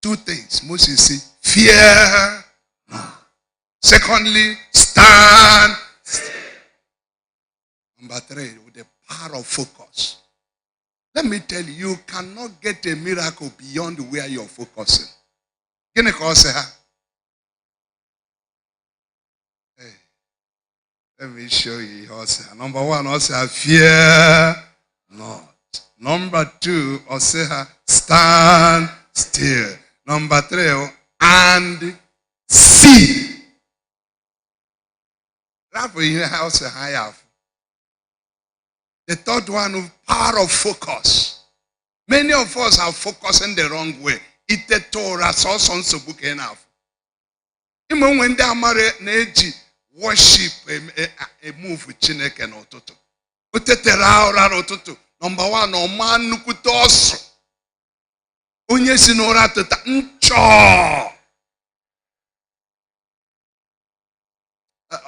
two things. Moses said, fear not. Secondly, stand still. Number three, with the power of focus. Let me tell you, you cannot get a miracle beyond where you're focusing. Hey, let me show you also. Number one, also fear not. Number two, also stand still. Number three, and see. That's what you also have. The third one, power of focus. Many of us are focusing the wrong way. It's the Torah, so so book enough. Even when they are married, they worship a move with Chineke and Ototo. Number one, no man nukutos. Unye sinora teta ncho.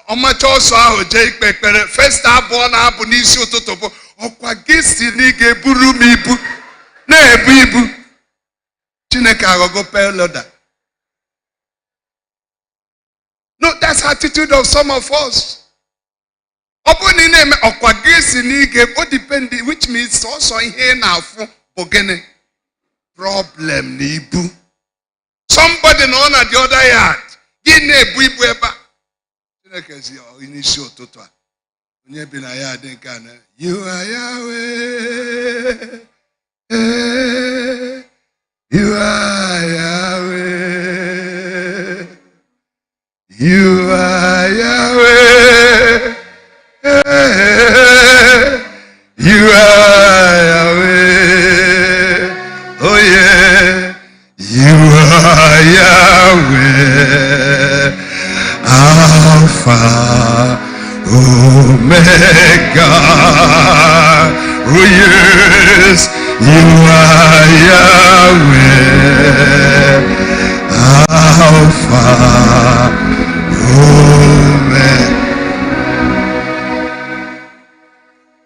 Ọmachoso ahụ je ikpe ekpere first abụọ na-abụ n'isi ụtụtụ bụ ọkwa gị si na ị ga-eburu m ibu na-ebu ibu Chineke aghọgo peloda. No, that's the attitude of some of us. Ọbụ na ị na-eme ọkwa gị si na ị ga-ebu depend, which means also ihe na-afụ bụ gịnị problem na ibu. Somebody nọ na the other yard gị na-ebu ibu ebe a. You are Yahweh. You are Yahweh. You are Yahweh. You are Yahweh. Oh yeah. You are Yahweh. Alpha, Omega, oh yes, you are Yahweh, Alpha, Omega.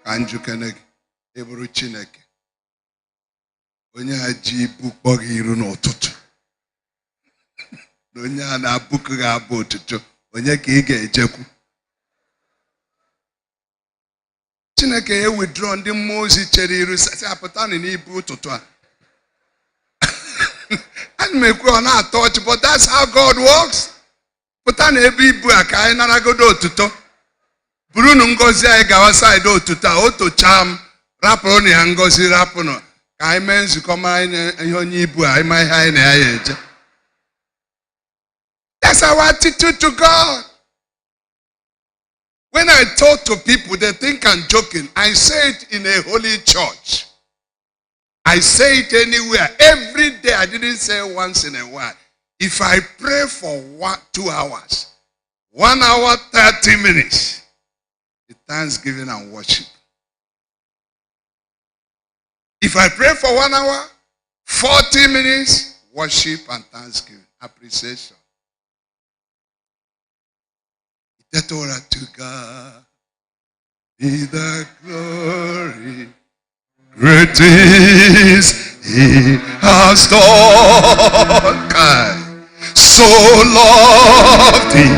Kanju Keneg, Ebru Chineke, onye haji bukbog iru n'ụtụtụ. Onye a na-abụkụ ga-abụ ụtụtụ. Onye ka ị ga-ejekwu. Chineke ya withdraw ndị mmụọ ozi chere iru sị apụta n'ibu ụtụtụ a. Ana m ekwu ọ na-atọ ọchị, but that's how God works. Pụta na ebe ibu a ka anyị naragodo otuto. Burunu ngozi anyị gawa side otuto a, o tochaa m, rapụrụ na ya ngozi rapụnụ ka anyị mee nzukọ mara ihe onye ibu a, anyị ma ihe anyị na ya eje. That's our attitude to God. When I talk to people, they think I'm joking. I say it in a holy church. I say it anywhere. Every day. I didn't say once in a while. If I pray for 2 hours, 1 hour, 30 minutes, it's thanksgiving and worship. If I pray for 1 hour, 40 minutes, worship and thanksgiving, appreciation. The Torah to God be the glory. Great is He has done. So loved He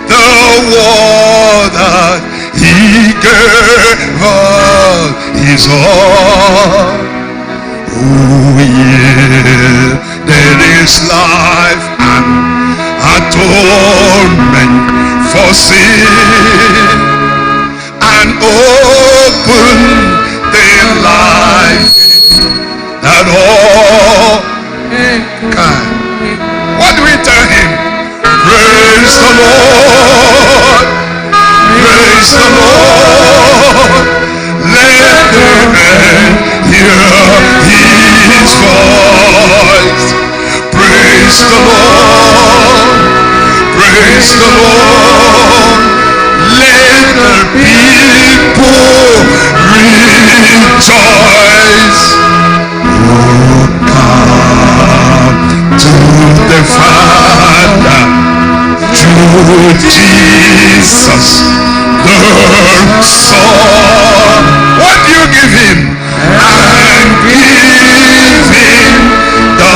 the world that He gave up His all. Oh yeah, there is life and atonement for sin, and open the life that all can. What do we tell Him? Praise the Lord, praise the Lord, let the earth hear His voice. Praise the Lord, praise the Lord, let the people rejoice. Oh, come to the Father, through Jesus the Son. What do you give Him? And give Him the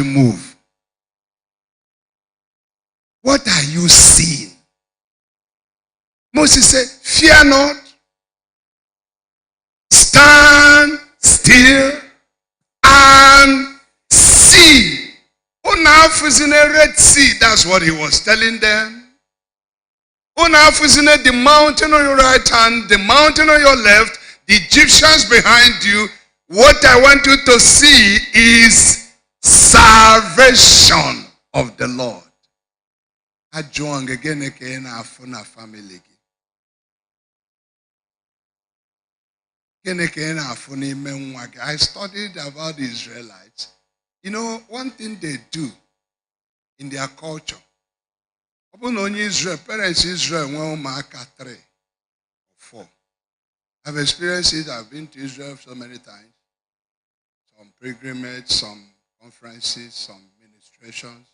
move. What are you seeing? Moses said, fear not. Stand still and see. Unaf is in a Red Sea. That's what he was telling them. Unaf is in the mountain on your right hand, the mountain on your left, the Egyptians behind you. What I want you to see is salvation of the Lord. Ajuang again afuna family. I studied about the Israelites. You know, one thing they do in their culture. Israel, parents Israel, 3 or 4. I've experienced it. I've been to Israel so many times. Some pilgrimage, some conferences, some ministrations.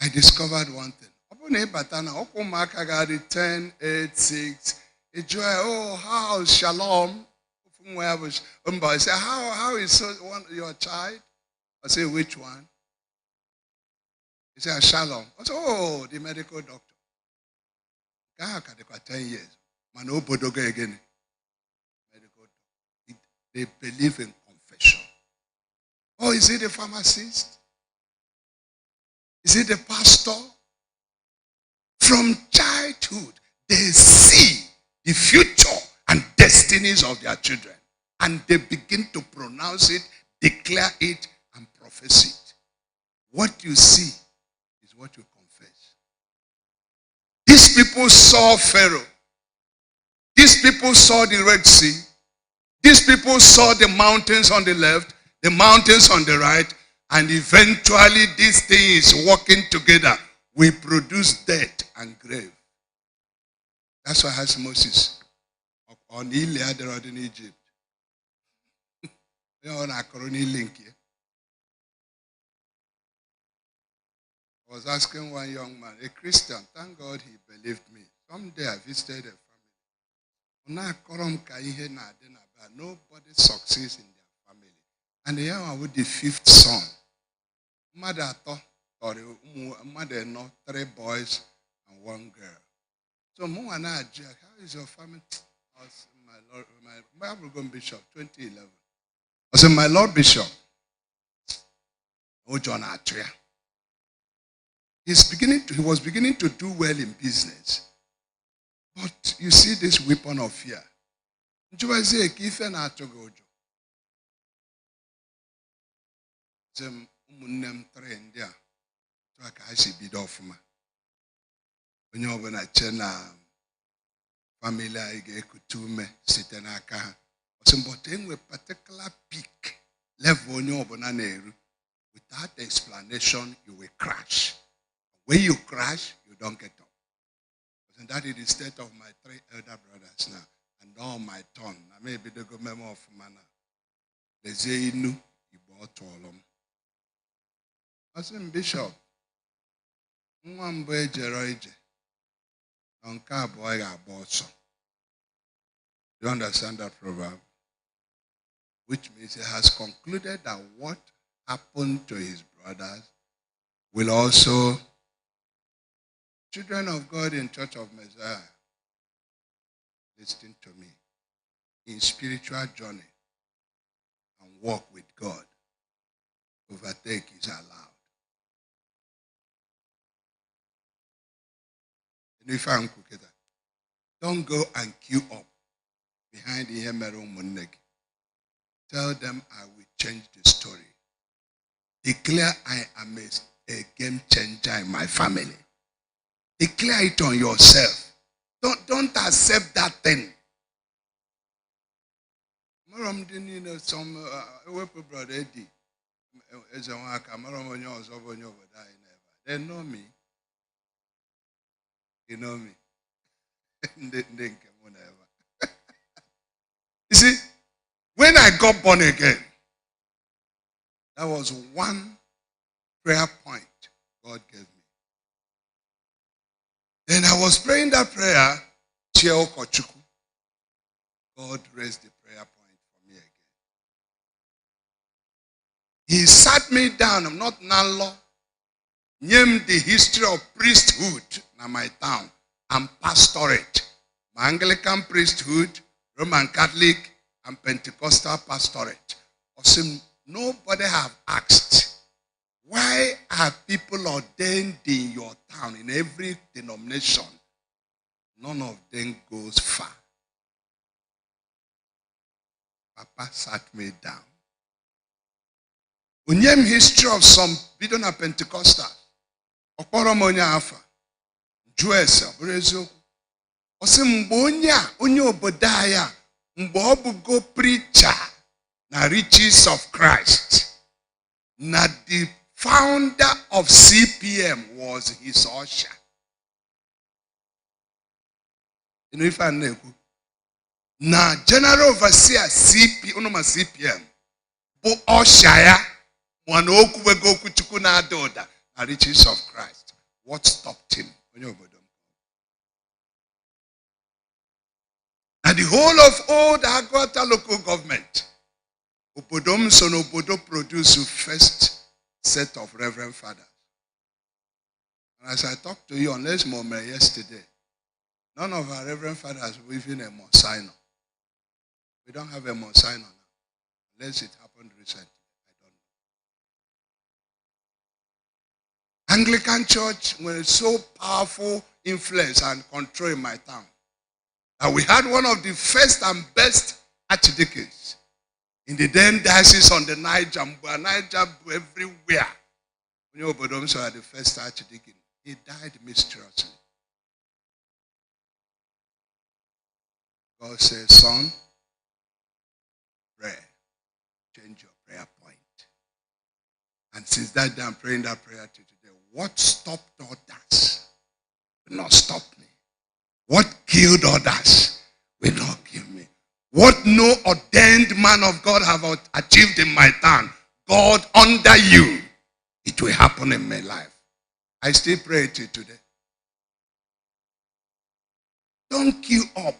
I discovered one thing. 10, 8, 6. Oh, how's Shalom? I say, how is your child? I say, which one? He said, Shalom. I said, oh, the medical doctor. 10 years. Medical doctor. They believe in confession. Oh, is it the pharmacist? Is it the pastor? From childhood, they see the future and destinies of their children. And they begin to pronounce it, declare it, and profess it. What you see is what you confess. These people saw Pharaoh. These people saw the Red Sea. These people saw the mountains on the left, the mountains on the right, and eventually these things working together will produce death and grave. That's why I asked Moses on Iliad in Egypt. You know, on a corona link here. I was asking one young man, a Christian, thank God he believed me. Someday I visited a family. Nobody succeeds in their family. And here I with the 5th son. Mother 3 boys and 1 girl. So Mo and I asked, how is your family? I was my Bible going Bishop, 2011. I said, my Lord Bishop, oh John Atria. He was beginning to do well in business. But you see this weapon of fear. So I say, family I get kutume sitting aka. But in a particular peak level without explanation, you will crash. When you crash, you don't get up. And that is the state of my 3 elder brothers now. And all my turn. I may be the good member of manna. They say no, you bought all them. I said, Bishop, one boy Jeroije. On car boy I bought some. You understand that proverb? Which means he has concluded that what happened to his brothers will also, children of God in Church of Messiah, listen to me, in spiritual journey and walk with God, overtake is allowed. And if I'm cooking that, don't go and queue up behind the Emerald Moneg. Tell them I will change the story. Declare I am a game changer in my family. Declare it on yourself. Don't accept that thing. Some brother Eddie, they know me. You know me. You see, when I got born again, that was one prayer point God gave me. Then I was praying that prayer, God raised the prayer point for me again. He sat me down. I'm not Nanlo. Name the history of priesthood in my town and pastorate. My Anglican priesthood, Roman Catholic, and Pentecostal pastorate. Nobody have asked, why are people ordained in your town, in every denomination? None of them goes far. Papa sat me down. We name history of some Bidona Pentecostal. Okporomonya afa. Juesa, Brezo. Ose mbonya, onye obodaya, mbo go preacher na riches of Christ. Na the founder of CPM was his usher. You know if I know. Na general overseer CPM. Bo Oshaya, Wanoku Wegoku Chukuna Doda, the riches of Christ. What stopped him? And the whole of old Agota local government, Obodom son Obodo produced the first set of Reverend Fathers. And as I talked to you on this moment yesterday, none of our Reverend Fathers were even a Messiah. We don't have a Messiah now. Unless it happened recently. I don't know. Anglican Church was so powerful influence and control in my town. And we had one of the first and best archdeacons in the then diocese on the Niger everywhere. You know, but also had the first archdeacon. He died mysteriously. God says, son, pray. Change your prayer point. And since that day, I'm praying that prayer to today. What stopped others will not stop me. What killed others will not kill me. What no ordained man of God have achieved in my town, God under you, it will happen in my life. I still pray to you today. Don't queue up.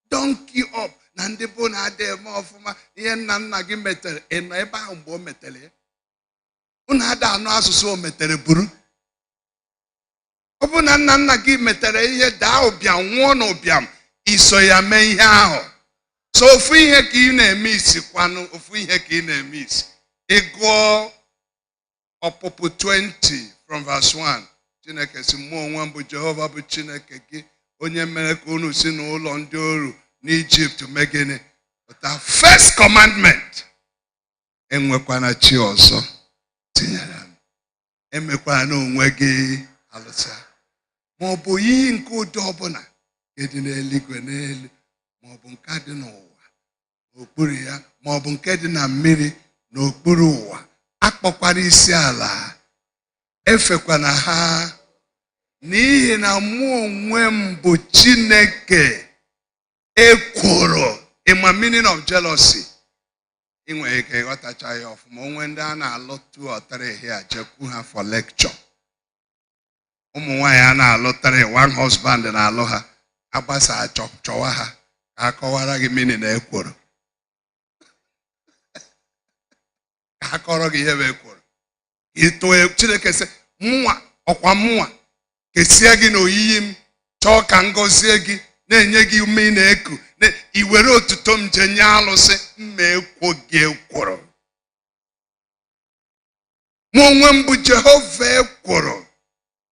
Don't queue up. Nandebo na ade mo ofuma ihe nna nna gị metere eno ebe ahụ mgbe o metere ya. Unu ada anụ asụsụ o metere buru. Ọ bụ na nna nna gị metere ihe daa ụbịam nwụọ na ụbịam iso ya mee ihe ahụ. So ofu ihe ka ị na-eme isi kwanụ ofu ihe ka ị na-eme isi. Ịgụọ Ọpụpụ 20 from verse 1. Chineke si mụ onwe m bụ Jehova bụ Chineke gị onye mere ka unu si n'ụlọ ndị oru n'Egypt megene. But our first commandment, enwekwana chi ọzọ tinyere m. Emekwana n'onwe gị alụsa. Ma ọ bụ iyi nke ụdị ọbụla nke dị n'eluigwe n'elu, ma ọ bụ nke dị n'ụwa n'okpuru ya, ma ọ bụ nke dị na mmiri n'okpuru ụwa, akpọkwara isi ala, efekwana ha, n'ihi na mụ onwe m bụ Chineke ekworo. In my meaning of jealousy, inwe ike ịghọtacha ya ọfụma. Onwe ndị a na-alụ 2 or 3 here jekwu ha for lecture. Ụmụ nwaanyị a na-alụ 3, 1 husband na-alụ ha, agbasa chọwa ha ka akọwara gị meaning na ekworo. Ka akọrọ gị ihe bụ ekworo. Ito Chineke sị mụnwa ọkwa mụnwa kesie gị n'oyiyi m, chọọ ka ngọzie gị, na-enye gị ume ị na-eku, iwere otuto m je nye alụsị, mma ekwo gị ekworo. Mụ onwe m bụ Jehova ekworo.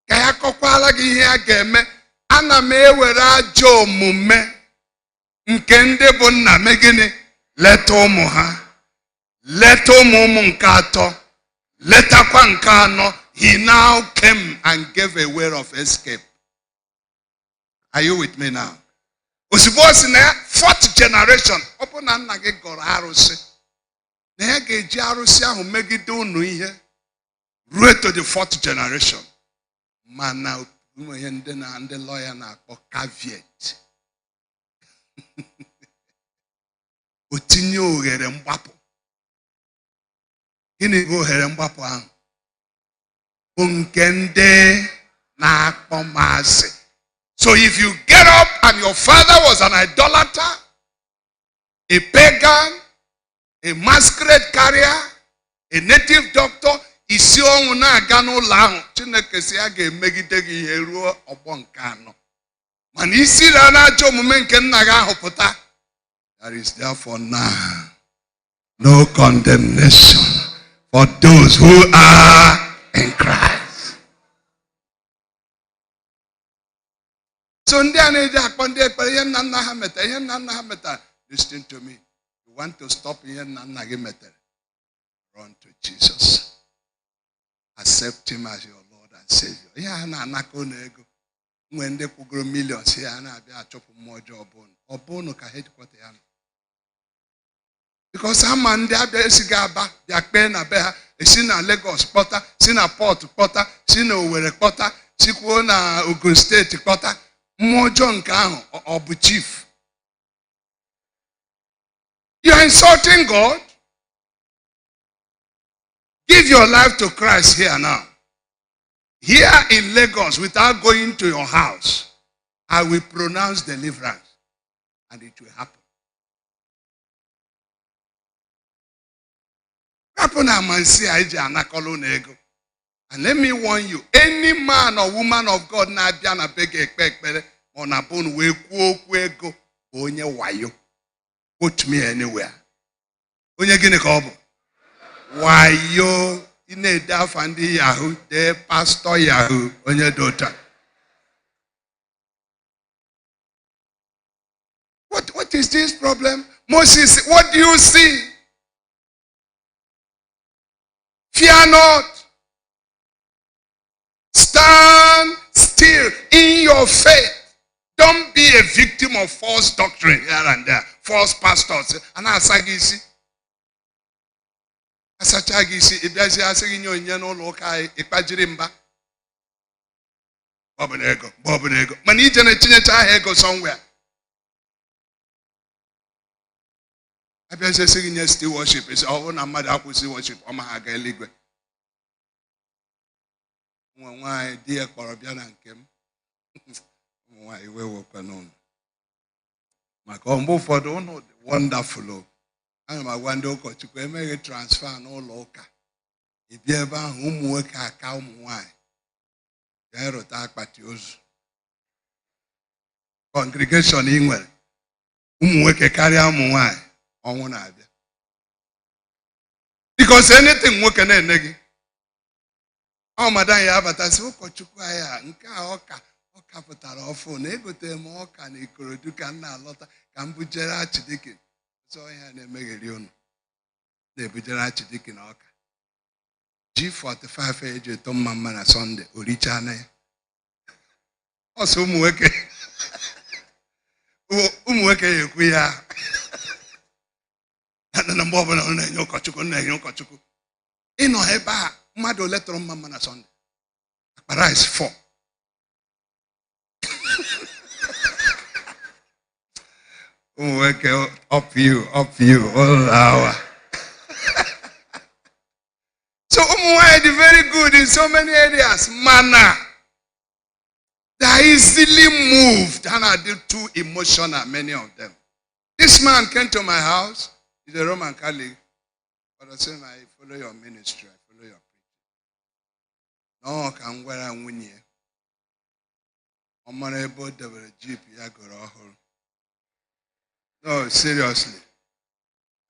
Ka ya kọkwala gị ihe a ga-eme. Ana m ewere ajọ omume nke ndị bụ nna m gịnị leta ụmụ ha, leta ụmụ nke atọ, letakwa nke anọ. He now came and gave a way of escape. Are you with me now? Osibos in the 4th generation, open na nna gị gọrọ arụsị. Na ya ga-eji arụsị ahụ megide unu ihe ruo to the 4th generation. Mana ụmụ ihe ndị lawyer na-akpọ caveat. O tinye oghere mgbapụ. Gịnị bụ oghere mgbapụ ahụ? Bụ nke ndị na-akpọ masị. So if you get up and your father was an idolater, a pagan, a masquerade carrier, a native doctor, isi ọnwụ na-aga n'ụlọ ahụ Chineke si ya ga-emegide gị ihe ruo ọgbọ nke anọ. Mana isi ra na-ajọ omume nke nna gị ahụ pụta. There is therefore now no condemnation for those who are in Christ. So ndị a na-eji akpọ ndị ekpere ihe nna nna ha metara, ihe nna nna ha metara. Listen to me. You want to stop ihe nna nna gị metara? Run to Jesus. Accept him as your Lord and Savior. Ihe a na-anaka unu ego. Mgbe ndị kwụgoro millions ya na-abịa achọpụ mmụọ ọjọọ ọbụnụ ka headquarter ya nọ. Because ama ndị abịa esighị Aba bịa kpee na be ha, esi na Lagos kpọta, si na Port kpọta, si na Owerri kpọta, sikwuo na Ogun Steeti kpọta. Mmụọ ọjọọ nke ahụ ọ bụ chief. You are insulting God. Give your life to Christ here now. Here in Lagos, without going to your house, I will pronounce deliverance. And it will happen. And let me warn you, any man or woman of God na bia na beg ekpere or na bon we kwu ego onye wayo. Put me anywhere. Onye gini ka ọ bụ? Wayo ine afandi Yahoo, the pastor Yahoo, onye daughter. What is this problem? Moses, what do you see? Fear not. Stand still in your faith. Don't be a victim of false doctrine here and there. False pastors. And asagisi. Asachagisi. Ibiazi asagi nyo no lokai ipajirimba. Bobenego. Bobenego. Mani jene chinecha ego somewhere. Ibiazi asagi nyo still worship. Is all na mother akusi worship. Oma haga eligwe. Why dear Korabiana and Kim? Why we were known? My combo for don't know wonderful. I am a wonder to make a transfer no local. If you ever whom work a cow, why? There attack patios. Congregation England. Work a carrier why? On one idea. Because anything working in negi. Oh, madam, ya but I say, Okochukwu nke a ọka pụtara ọfụ na egote m ọka na Ikorodu ka nna alọta ka m bujere Achidike. So ihe na-emegheri unu. Na-ebujere Achidike na ọka. G45 eji eto mma na Sunday, oricha na ya. Ọsọ ụmụ nwoke ya ekwu ya. Na mgbe ọbụla ọ na-enye ụkọchukwu. Ịnọ ebe a mmadụ ole tọrọ mma na Sunday. Akpara is 4. Up you, all hour. So is very good in so many areas. Manner. They are easily moved and are too emotional, many of them. This man came to my house. He's a Roman Catholic. But I said, I follow your ministry. I follow your preaching. No, can wear a winnie. I'm unable to have a jeep. No, seriously.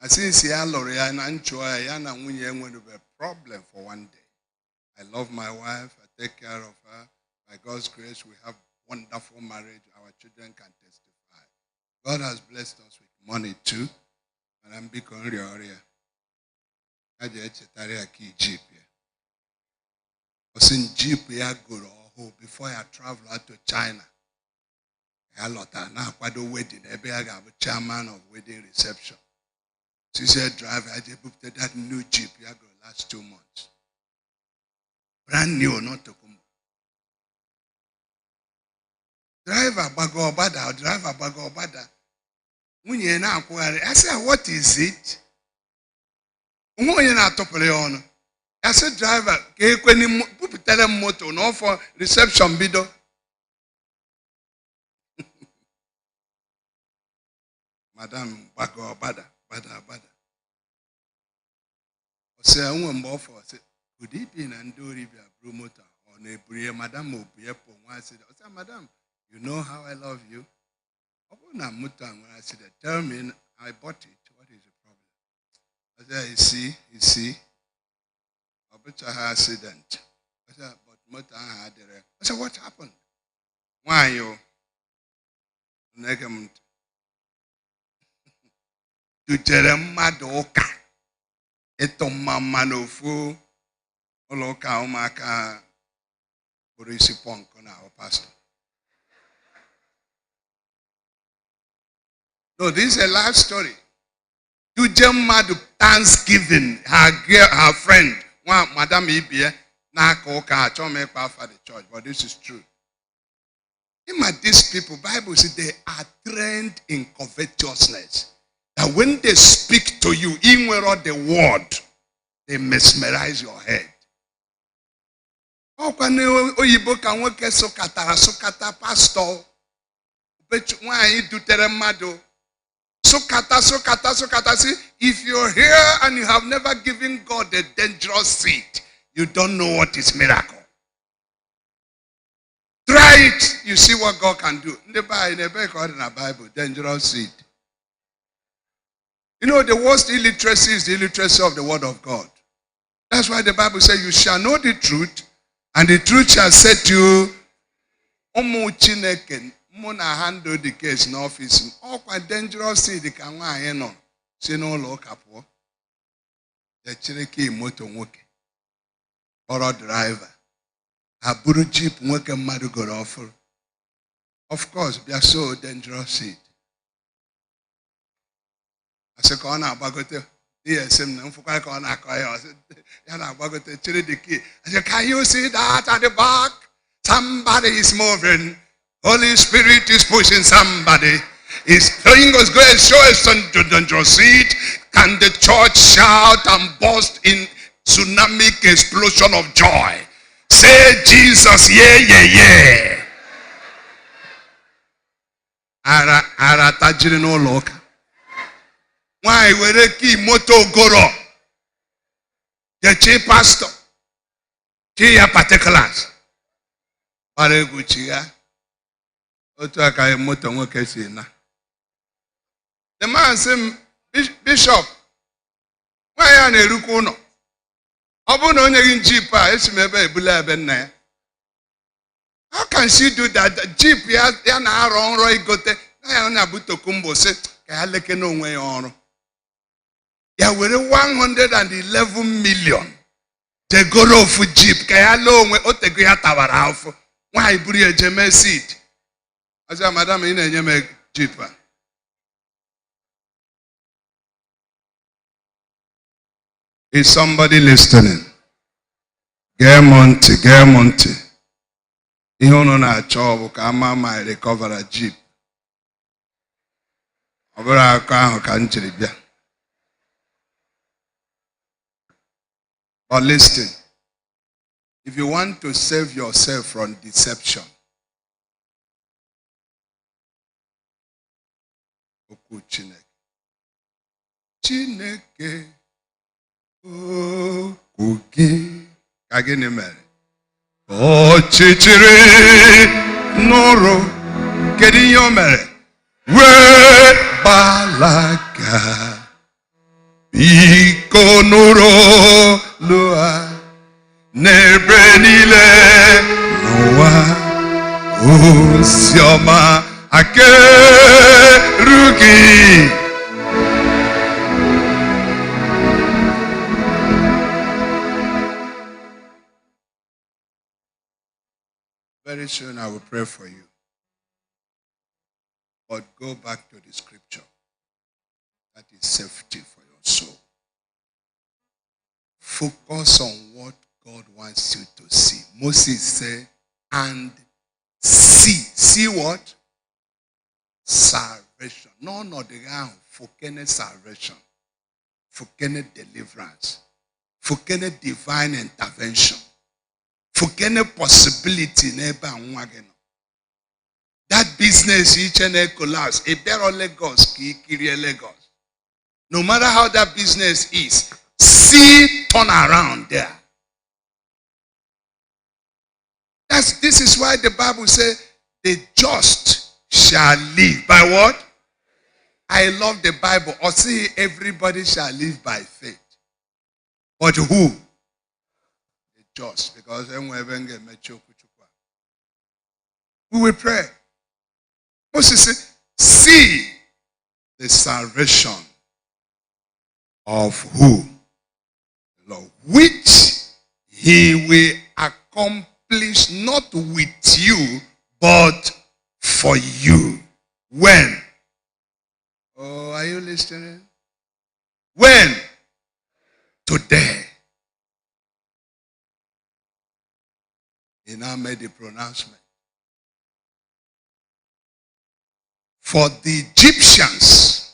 I since Loria and enjoy Yana Winnie going to be a problem for one day. I love my wife. I take care of her. By God's grace, we have wonderful marriage. Our children can testify. God has blessed us with money too. And I'm big on your area. I just a key jeep. I was in jeep before I travel out to China. I now the wedding. I have a chairman of wedding reception. She said, driver, I just booked that new jeep. I go last 2 months. Brand new, not to come. Driver bago obada. I said, what is it? I said, driver, tell them motor, no for reception bido. Madam, bada. Say, I want more for say, could it be an Andoribia promoter or Neburia, Madame Obiapo? I said, Madam, you know how I love you. When I said, tell me, I bought it. What is the problem? I said, you see, I bet I had accident. I said, but motor had the wreck. I said, what happened? Why you? Negament. To Jeremiah Doka. Eto mama no fu. Oloka umaka. Borisi Punk on our pastor. No, this is a life story. To Jeremiah Thanksgiving, her friend, one Madam Ibie, na koka chome pa for the church, but this is true. These people, Bible says they are trained in covetousness. That when they speak to you, in the word, they mesmerize your head. Oh, when oyibo can work sokata pastor, but why do teremado? Sokata. See, if you're here and you have never given God a dangerous seed, you don't know what is miracle. Try it, you see what God can do. In the Bible, dangerous seed. You know, the worst illiteracy is the illiteracy of the word of God. That's why the Bible says, you shall know the truth, and the truth shall set you. Mona handle the case in office. All quite dangerous seed, the can no. Say no look up. The Cherokee motor work. Or a driver. A buru jeep work a madu go offer. Of course, they are so dangerous seed. I said, Kona Bagote, DSM, Nfuka Kona Koya, Yana Bagote, Cherry the key. I said, can you see that at the back? Somebody is moving. Holy Spirit is pushing somebody. His fingers go and show us some dangerous seed. Can the church shout and burst in tsunami explosion of joy? Say Jesus, yeah. Ara tajiri no loka. Why were ki moto goro? The chief pastor. Kia particulars. Pare guchiga. The man said, Bishop, why are you rukuno? Obuno onye jeep esimebe ebula ebe nna ya. How can she do that? The jeep ya na aro nro igote na ya na butokumbo se ka ya leke no onwe ya ọrụ. Ya were 111 million. The goro of jeep ka ya lo onwe otego ya tawara afọ. Why buru ejeme seed? I said, Madam, in a jeep. Is somebody listening? Get Monty. You don't know job, come my recover a jeep. Over our car, country. But listen, if you want to save yourself from deception, Chineke oge kagene mere ọchịchịrị nụrụ kedu ihe o mere wee gbalaga biko nụrụ lụa n'ebe niile n'ụwa oziọma akerugi. Very soon I will pray for you. But go back to the scripture. That is safety for your soul. Focus on what God wants you to see. Moses said, and see. See what? Salvation. No, the ground. Fokene salvation. Fokene deliverance. Fokene divine intervention. Fokene possibility neba nwageno. That business each and every collapse. If they're on Lagos, Lagos. No matter how that business is, see turn around there. This is why the Bible says the just shall live. By what? I love the Bible. Or see, everybody shall live by faith. But who? The just. Because we will pray. Moses said, see the salvation of who? The Lord. Which he will accomplish not with you, but for you. When? Oh, are you listening? When? Today. He now made the pronouncement. For the Egyptians,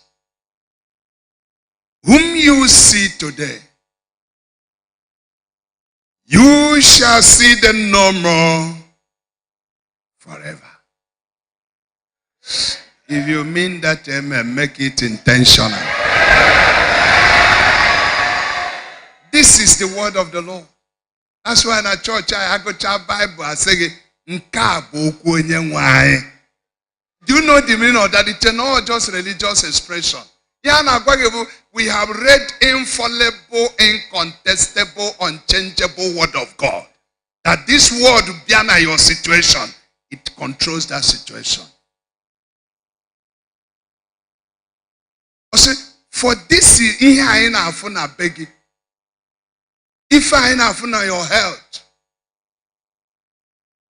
whom you see today, you shall see them no more forever. If you mean that, amen, make it intentional. This is the word of the Lord. That's why in a church I go to a Bible, I say, do you know the meaning of that? It's not just religious expression. We have read infallible, incontestable, unchangeable word of God. That this word behind your situation, it controls that situation. For this is if I have your health,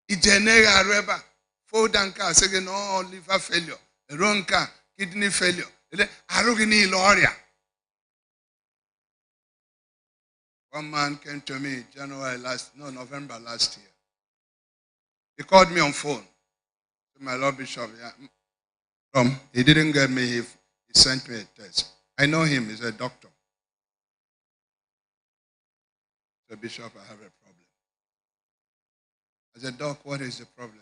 it generates fold and car, second, no liver failure, wrong car, kidney failure, one man came to me November last year. He called me on phone. My Lord Bishop, he didn't get me, he sent me a text. I know him, he's a doctor. I said, Bishop, I have a problem. I said, Doc, what is the problem?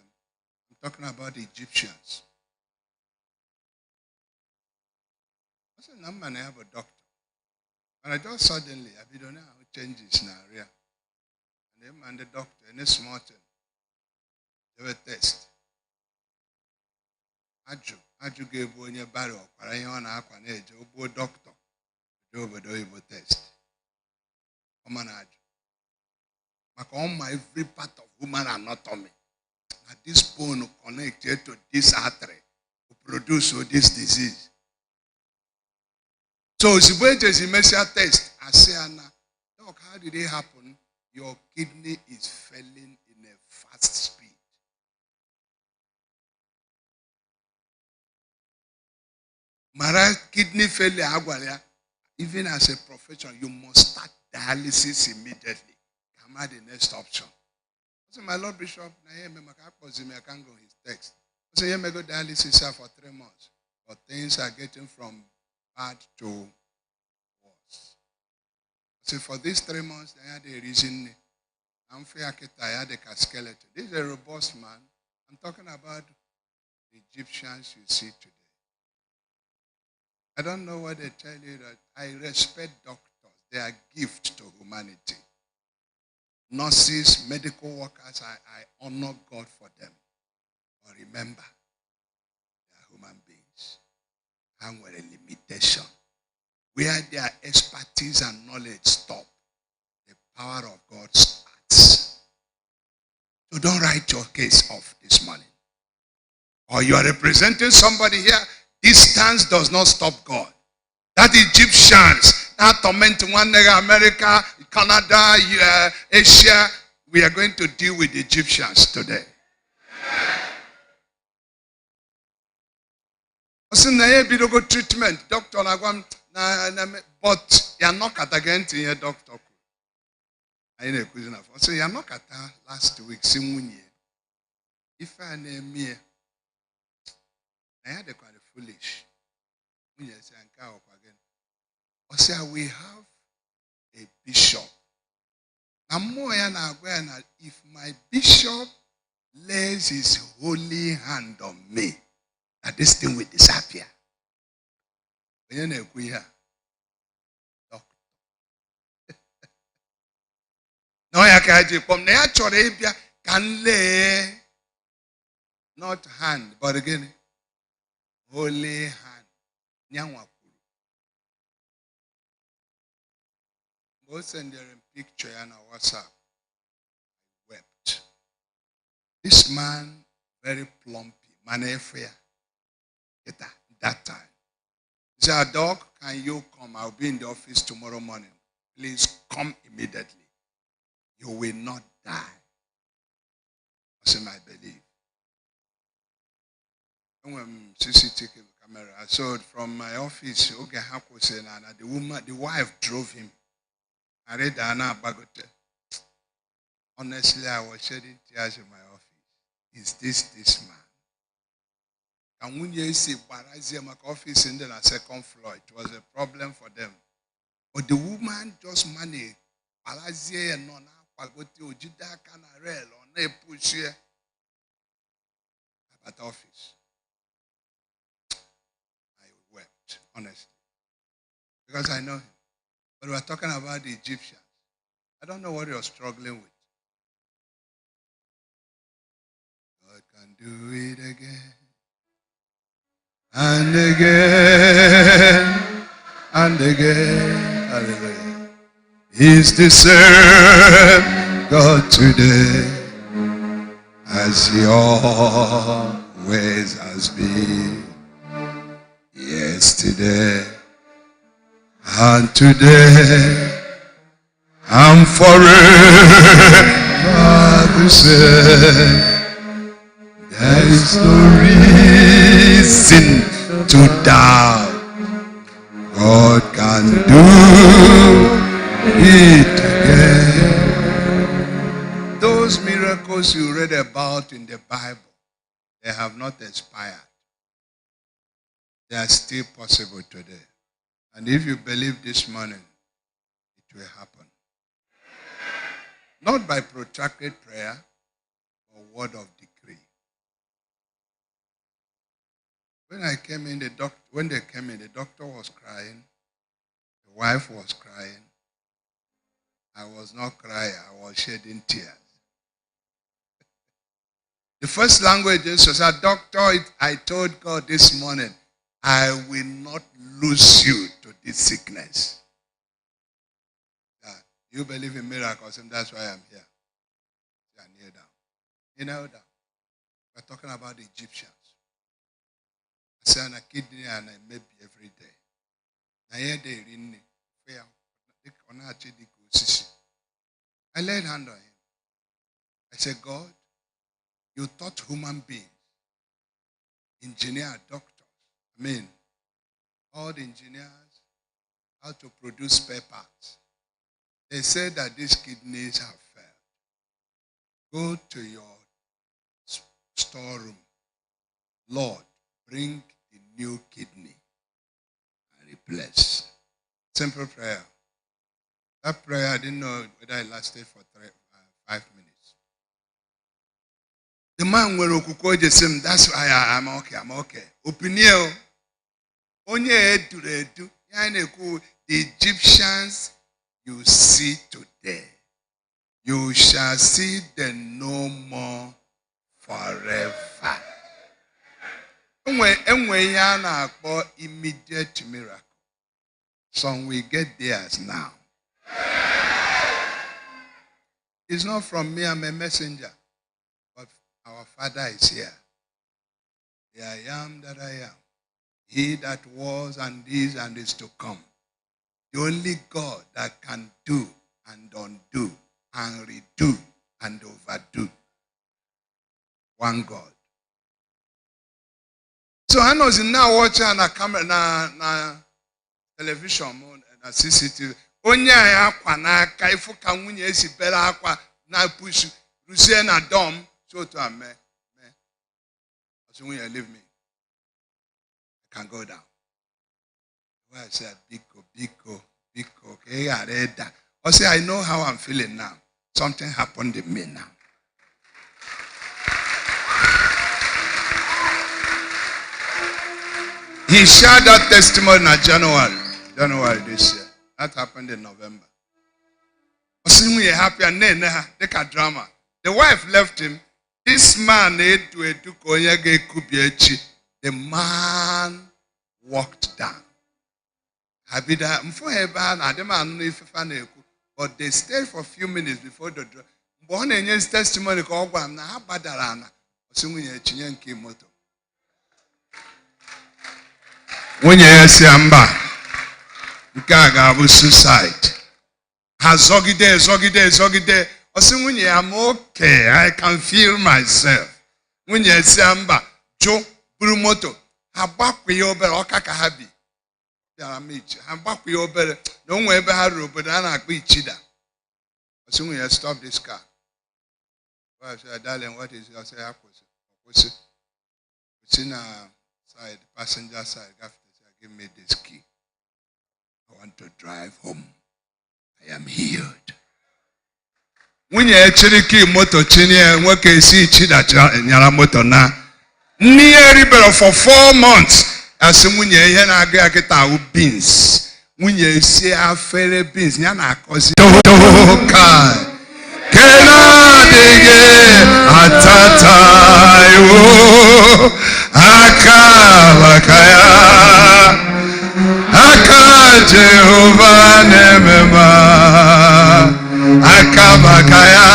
I'm talking about the Egyptians. I said, no man, I have a doctor. And I just suddenly, I don't know how it changes now. And him and the doctor, and a small thing, they were test. Aju gave one a barrel, but I on a doctor. Do test. Come on, Aju. On my every part of human anatomy. Now this bone connected to this artery to produce this disease. So it's when there's a MESSIAH test. I say, Anna, Doc, how did it happen? Your kidney is failing in a fast speed. My kidney failure, even as a profession, you must start dialysis immediately. Come at the next option. I said, my Lord Bishop, I can't go his text. I said, I go dialysis for 3 months. But things are getting from bad to worse. I said, for these 3 months, I had a reason. I had a skeleton. This is a robust man. I'm talking about the Egyptians you see today. I don't know what they tell you that I respect doctors. They are gift to humanity. Nurses, medical workers, I honor God for them. But remember, they are human beings. And we're a limitation. Where their expertise and knowledge stop, the power of God starts. So don't write your case off this morning. Or you are representing somebody here. Distance does not stop God. That Egyptians, that tormenting one America, Canada, Asia, we are going to deal with the Egyptians today. Treatment, doctor, but you are not at again to your doctor. I know so you are not at last week. If I name me, I had a kind of foolish. I say we have a bishop. If my bishop lays his holy hand on me, that this thing will disappear. No, ya kaji pom. Na ya chore bia can lay not hand, but again holy hand. Nyangwa kuru. Most send their picture and a WhatsApp. Wept. This man very plumpy, manefia. At that time. He said, dog, can you come? I'll be in the office tomorrow morning. Please come immediately. You will not die. I said, I believe. When CCTV camera, I saw it from my office. Okay, the wife drove him. I read Anna Bagote. Honestly, I was shedding tears in my office. Is this man? And when you see Barazia's office in the second floor, it was a problem for them. But the woman just managed. Barazia and non Pagote Ojida Canarel on a push here at office. I wept, honestly. Because I know him. But we're talking about the Egyptians. I don't know what you're struggling with. God can do it again. And again. And again. Hallelujah. He's the same God today as he always has been. Yesterday and today and forever the same. There is no reason to doubt God can do it again. Those miracles you read about in the Bible, they have not expired. They are still possible today. And if you believe this morning, it will happen. Not by protracted prayer or word of decree. When they came in, the doctor was crying. The wife was crying. I was not crying. I was shedding tears. The first language is, doctor, I told God this morning, I will not lose you to this sickness. You believe in miracles, and that's why I'm here. Kneel down. You know that. We're talking about the Egyptians. I say, a kidney and I maybe every day. I laid hand on him. I said, God, you taught human beings, engineer, doctors, all the engineers, how to produce spare parts. They said that these kidneys have failed. Go to your storeroom. Lord, bring the new kidney and replace. Simple prayer. That prayer, I didn't know whether it lasted for 5 minutes. The man will okukoje sim. That's why I'm okay. Opinion. Onye edu. The Egyptians you see today, you shall see them no more forever. Enwe ya na-akpọ immediate miracle. Some will get theirs now. It's not from me, I'm a messenger. But our Father is here. The I am that I am. He that was and is to come. The only God that can do and undo and redo and overdo. One God. So I was now watching a camera na television na CCTV. Onye akwa na aka ifu ka nwunye esi bere akwa na push rusie na dom so to ame. So when you leave me, I can go down. Where I said, Biko. Okay, I read that. I say, I know how I'm feeling now. Something happened in me now. He shared that testimony in January this year. That happened in November. Osinwe happy and then they can drama. The wife left him. This man the man walked down. But they stayed for a few minutes before the born again's testimony called one. When you see Amba, Gaga was suicide. Has Zogide. I'm okay. I can feel myself. When you see Amba, Joe Brumoto, Habakwi over Okakahabi. I'm back with your better. Don't ever have a but I be cheater. As soon as you stop this car. Well, I darling, what is your say? It's in a side, passenger side. After give me this key. I want to drive home. I am healed. When you actually keep motor chini and work and see cheetah in your motor now. Near river for 4 months. As soon as you get our beans, when you see our fellow beans, you are causing Jehovah nemema akabakaya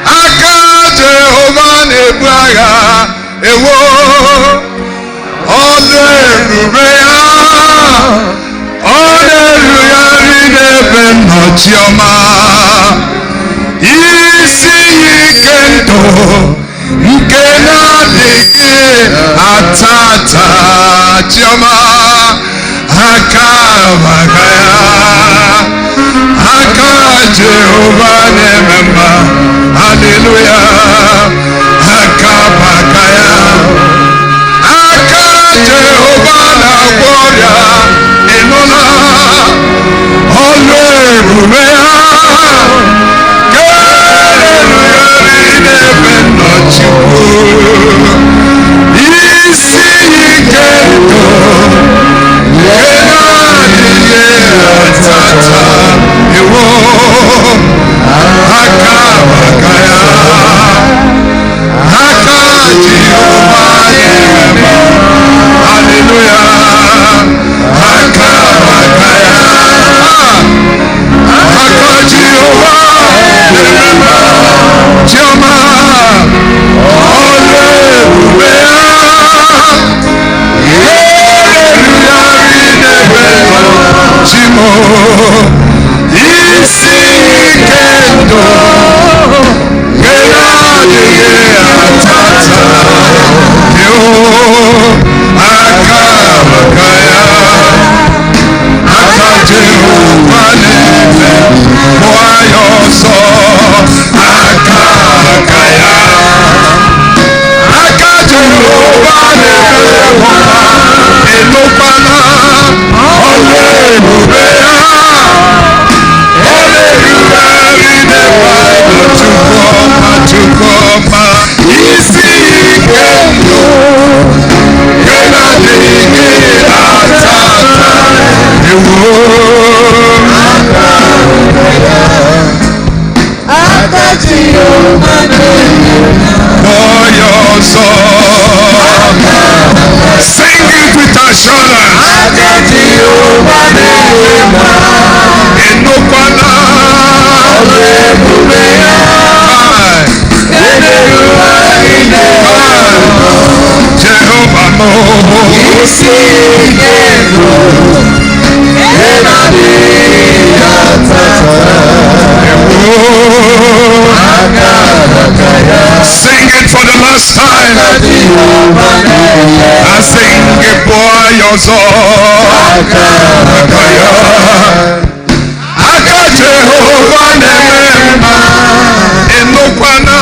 aka Jehovah nebraga ewo Hallelujah ride benochioma isi ikendo nkena dike atata chioma akabakaya aka Jehovah nemema hallelujah akabakaya Jehovah na gloria inona hallelujah isi ikendo tata ewo akabakaya aka Jehovah hallelujah akabakaya aka Jehovah Jama Chimo isi kendo genade atata yo akabakaya aka Jehovah neme moayoso akabakaya aka Jehovah neme enopana Sing it with assurance. Sing it for the last time. I sing it for your soul. Aka Jehovah nema enokwana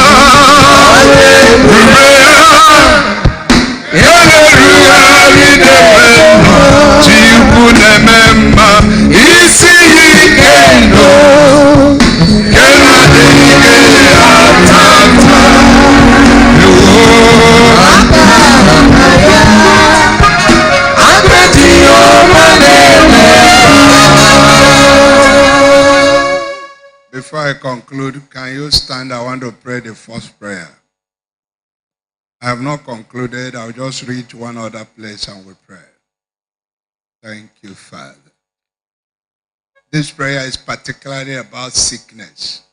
Chibu nemema isi ikendo kenadike atata Akati omane conclude, can you stand? I want to pray the first prayer. I have not concluded. I'll just read one other place and we'll pray. Thank you, Father. This prayer is particularly about sickness.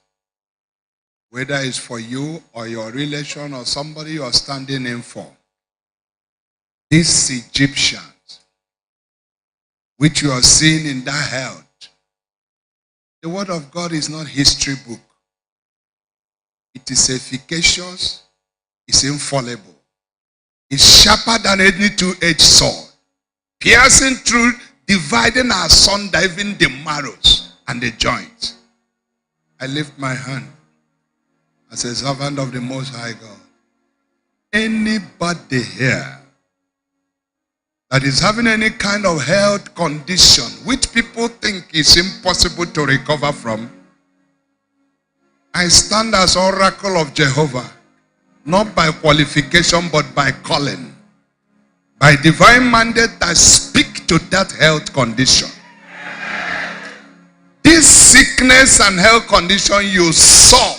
Whether it's for you or your relation or somebody you are standing in for. These Egyptians, which you are seeing in that health, the word of God is not history book. It is efficacious, it's infallible. It's sharper than any two-edged sword, piercing through, dividing asunder even the marrows and the joints. I lift my hand as a servant of the Most High God. Anybody here that is having any kind of health condition which people think is impossible to recover from, I stand as oracle of Jehovah, not by qualification but by calling. By divine mandate, I speak to that health condition. This sickness and health condition you saw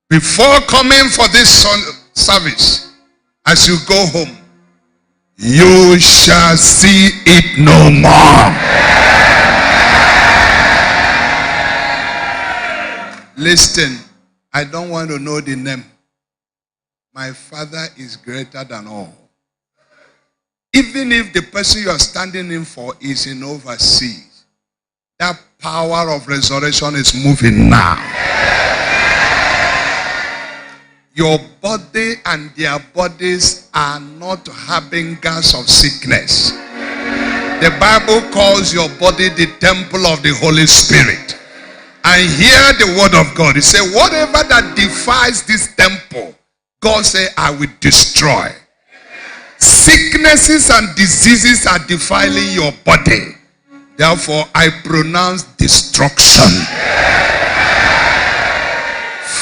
before coming for this service, as you go home, you shall see it no more. Listen, I don't want to know the name. My Father is greater than all. Even if the person you are standing in for is in overseas, that power of resurrection is moving now. Your body and their bodies are not harbingers of sickness. The Bible calls your body the temple of the Holy Spirit. And hear the word of God. It says, whatever that defies this temple, God said, I will destroy. Sicknesses and diseases are defiling your body. Therefore, I pronounce destruction.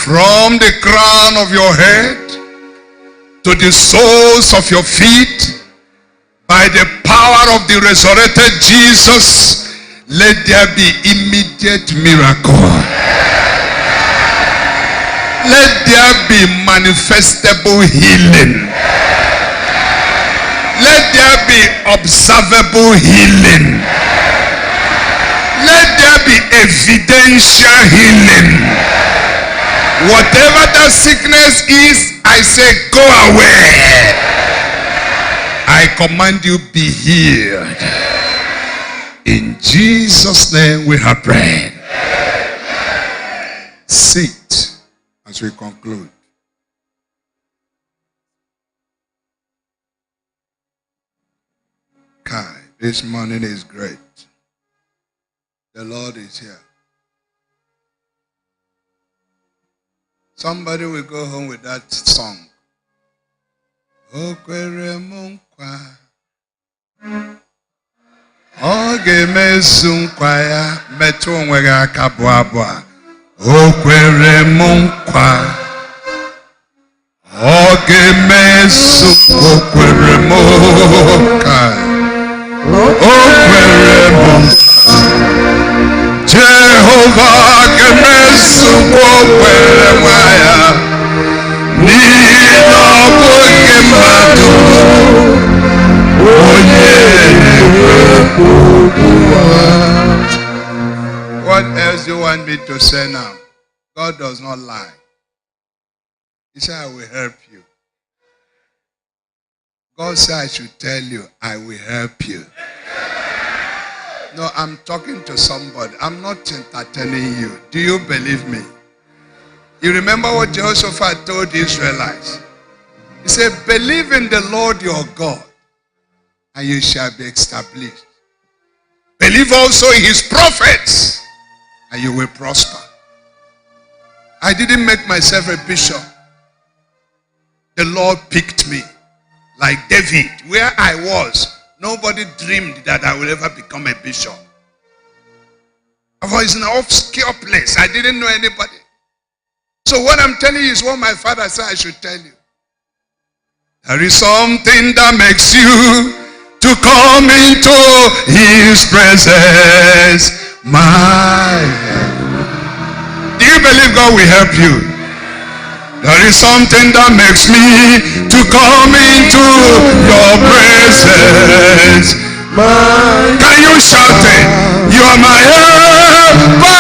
From the crown of your head to the soles of your feet, by the power of the resurrected Jesus, let there be immediate miracle. Let there be manifestable healing. Let there be observable healing. Let there be evidential healing. Whatever that sickness is, I say, go away. I command you, be healed. In Jesus' name we have prayed. Sit as we conclude. Kai, this morning is great. The Lord is here. Somebody will go home with that song. Okwere munkwa, oge mezu nkwa ya, metụ onwe gị aka abụọ abụọ. Okwere munkwa, oge mezu okwere munkwa, okwere munkwa. Jehovah gemezu okwere nwaya, n'ihi na ọ bụghị mmadụ onye What else do you want me to say now? God does not lie. He said, I will help you. God said, I should tell you, I will help you. No, I'm talking to somebody. I'm not entertaining you. Do you believe me? You remember what Jehoshaphat told the Israelites? He said, believe in the Lord your God, and you shall be established. Believe also in his prophets, and you will prosper. I didn't make myself a bishop. The Lord picked me. Like David, where I was, nobody dreamed that I will ever become a bishop. I was in an obscure place. I didn't know anybody. So what I'm telling you is what my father said I should tell you. There is something that makes you to come into his presence. Do you you believe God will help you? There is something that makes me to come into your presence. Can you shout it? You are my helper,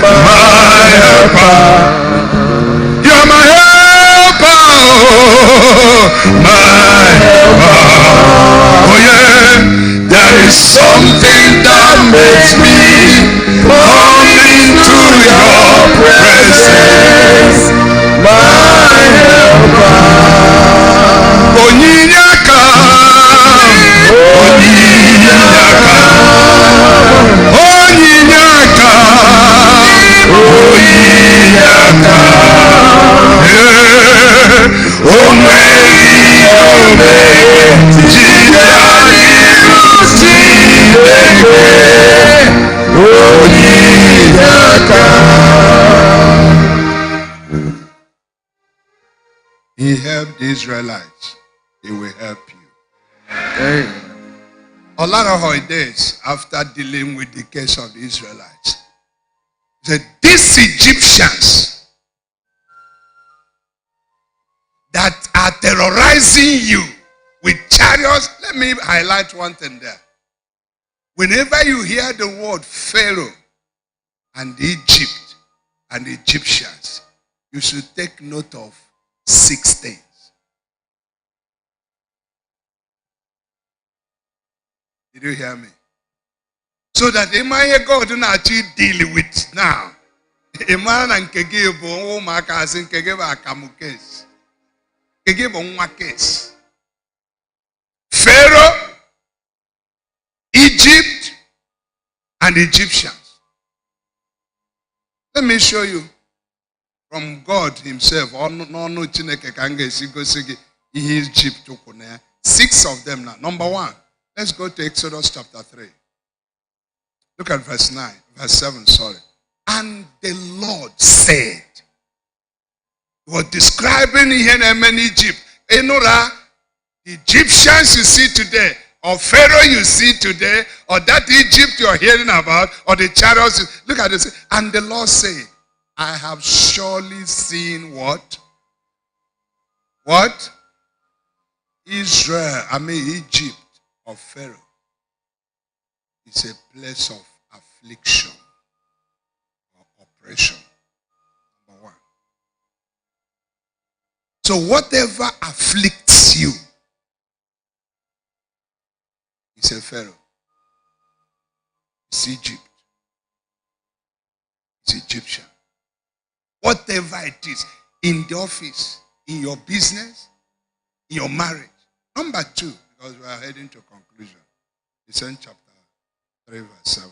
my helper. You are my helper, my helper. Oh yeah, there is something that makes me come into your presence, my helper. Onyinaka, Onyinaka, Onyinaka, Onyinaka. He helped the Israelites. He will help you. A lot of holidays after dealing with the case of the Israelites, that these Egyptians that are terrorizing you with chariots. Let me highlight one thing there. Whenever you hear the word Pharaoh and Egypt and Egyptians, you should take note of 6 things. Did you hear me? So that the man God do not deal with now. A man and Kegebo, Makas and Kegeba Kamukes. Kegebo Mwakes. Pharaoh, Egypt, and Egyptians. Let me show you from God himself. Egypt. 6 of them now. Number 1. Let's go to Exodus chapter 3. Look at verse 7, sorry. And the Lord said, he was describing here in Egypt. Enora, the Egyptians you see today, or Pharaoh you see today, or that Egypt you're hearing about, or the chariots. Look at this. And the Lord said, I have surely seen what? What? Egypt of Pharaoh is a place of affliction or oppression. Number 1. So whatever afflicts you is a Pharaoh. It's Egypt. It's Egyptian. Whatever it is, in the office, in your business, in your marriage. Number 2, because we are heading to conclusion. It's in chapter 3, verse 7.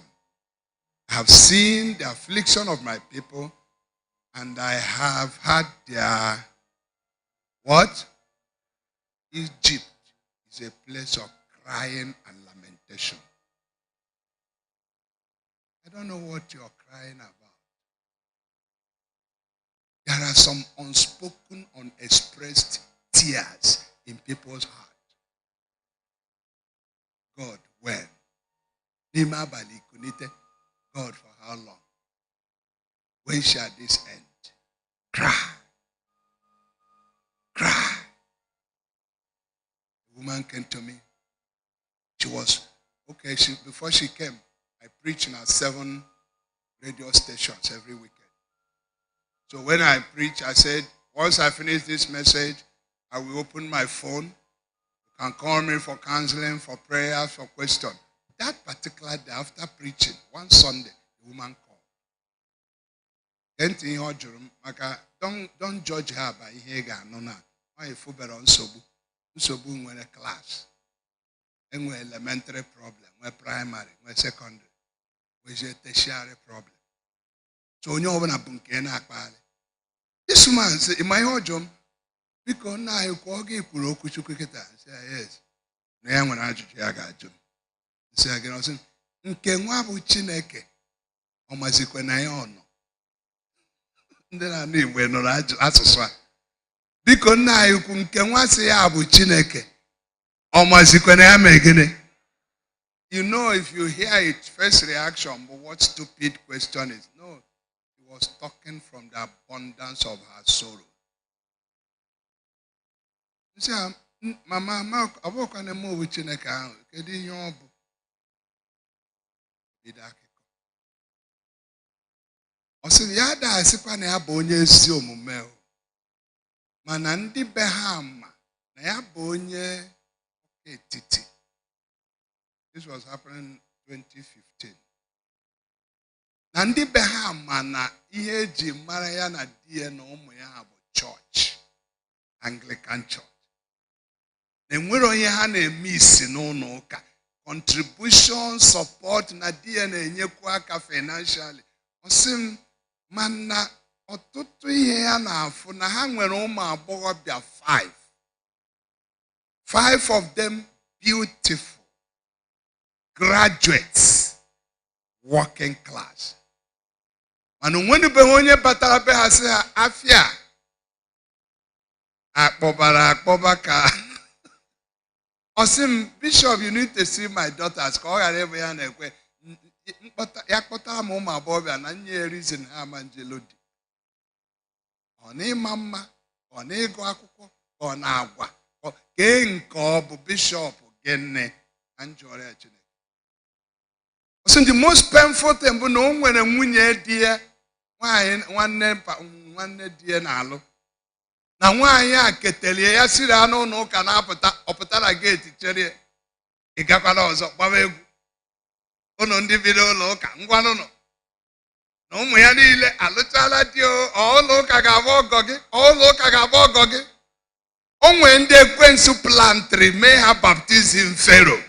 I have seen the affliction of my people, and I have had their what? Egypt is a place of crying and lamentation. I don't know what you're crying about. There are some unspoken, unexpressed tears in people's heart. God, when? God, for how long? When shall this end? Cry. Cry. The woman came to me. She was, okay, before she came, I preached in 7 radio stations every weekend. So when I preach, I said, once I finish this message, I will open my phone. You can call me for counseling, for prayer, for question. That particular day, after preaching, one Sunday, the woman called. Don't judge her by here. No. I feel better on Sobu when a class. And when elementary problem, when primary, when secondary, when tertiary problem. So you know this woman said, in my home, because now you call me say yes. Now when I got you. Say again, I said, Nkenwabu Chineke, or Mazikwenayono. Then I knew when I asked. Because now you can say Abu Chineke, or Mazikwenayamegene. You know, if you hear it, first reaction, but what stupid question is? No, was talking from the abundance of her sorrow. She said, Mama, I walk on the move with Chineka. Kedi yobu. Osi yada asikwa na ya bụ onye ezi omume o. Mana ndị be ha ama na ya bụ onye etiti. This was happening in 2015. Na ndị be ha ama na ihe eji mara ya na di ya na ụmụ ya bụ church, Anglican Church. Na enwere onye ha na-eme isi n'ụlọ ụka. Contribution, support na di ya na-enyekwa aka financially. Osim mana ọtụtụ ihe ya na-afụ na ha nwere ụmụ agbọghọbịa 5. 5 of them beautiful graduates, working class. Mana onwenubeghị onye batara be ha sị ha afịa akpọba ka Osim, Bishop, you need to see my daughters. Ka ọ ghara ebe ya na-ekwe ya kpọtara m ụmụ agbọghọbịa na nye reason ha ama njelodi. Ọ na-ịma mma, ọ na-ịgụ akwụkwọ, ọ na-agwa. Kee nke ọ bụ Bishop gịnị na njọrọ ya Chineke. So the most painful thing bụ na o nwere nwunye di ya nwanne di ya na-alụ. Na nwaanyị a ketelie ya siri anụ ụlọ ụka na-apụta ọpụtara geeti chere ị gakwala ọzọ gbawa egwu. Ụnụ ndị bido ụlọ ụka ngwanụnụ na ụmụ ya niile alụchala di ụlọ ụka ga-abụ ọgọ gị, ụlọ ụka ga-abụ ọgọ gị. O nwere ndị ekwensu plantri mee ha baptizim Pharaoh.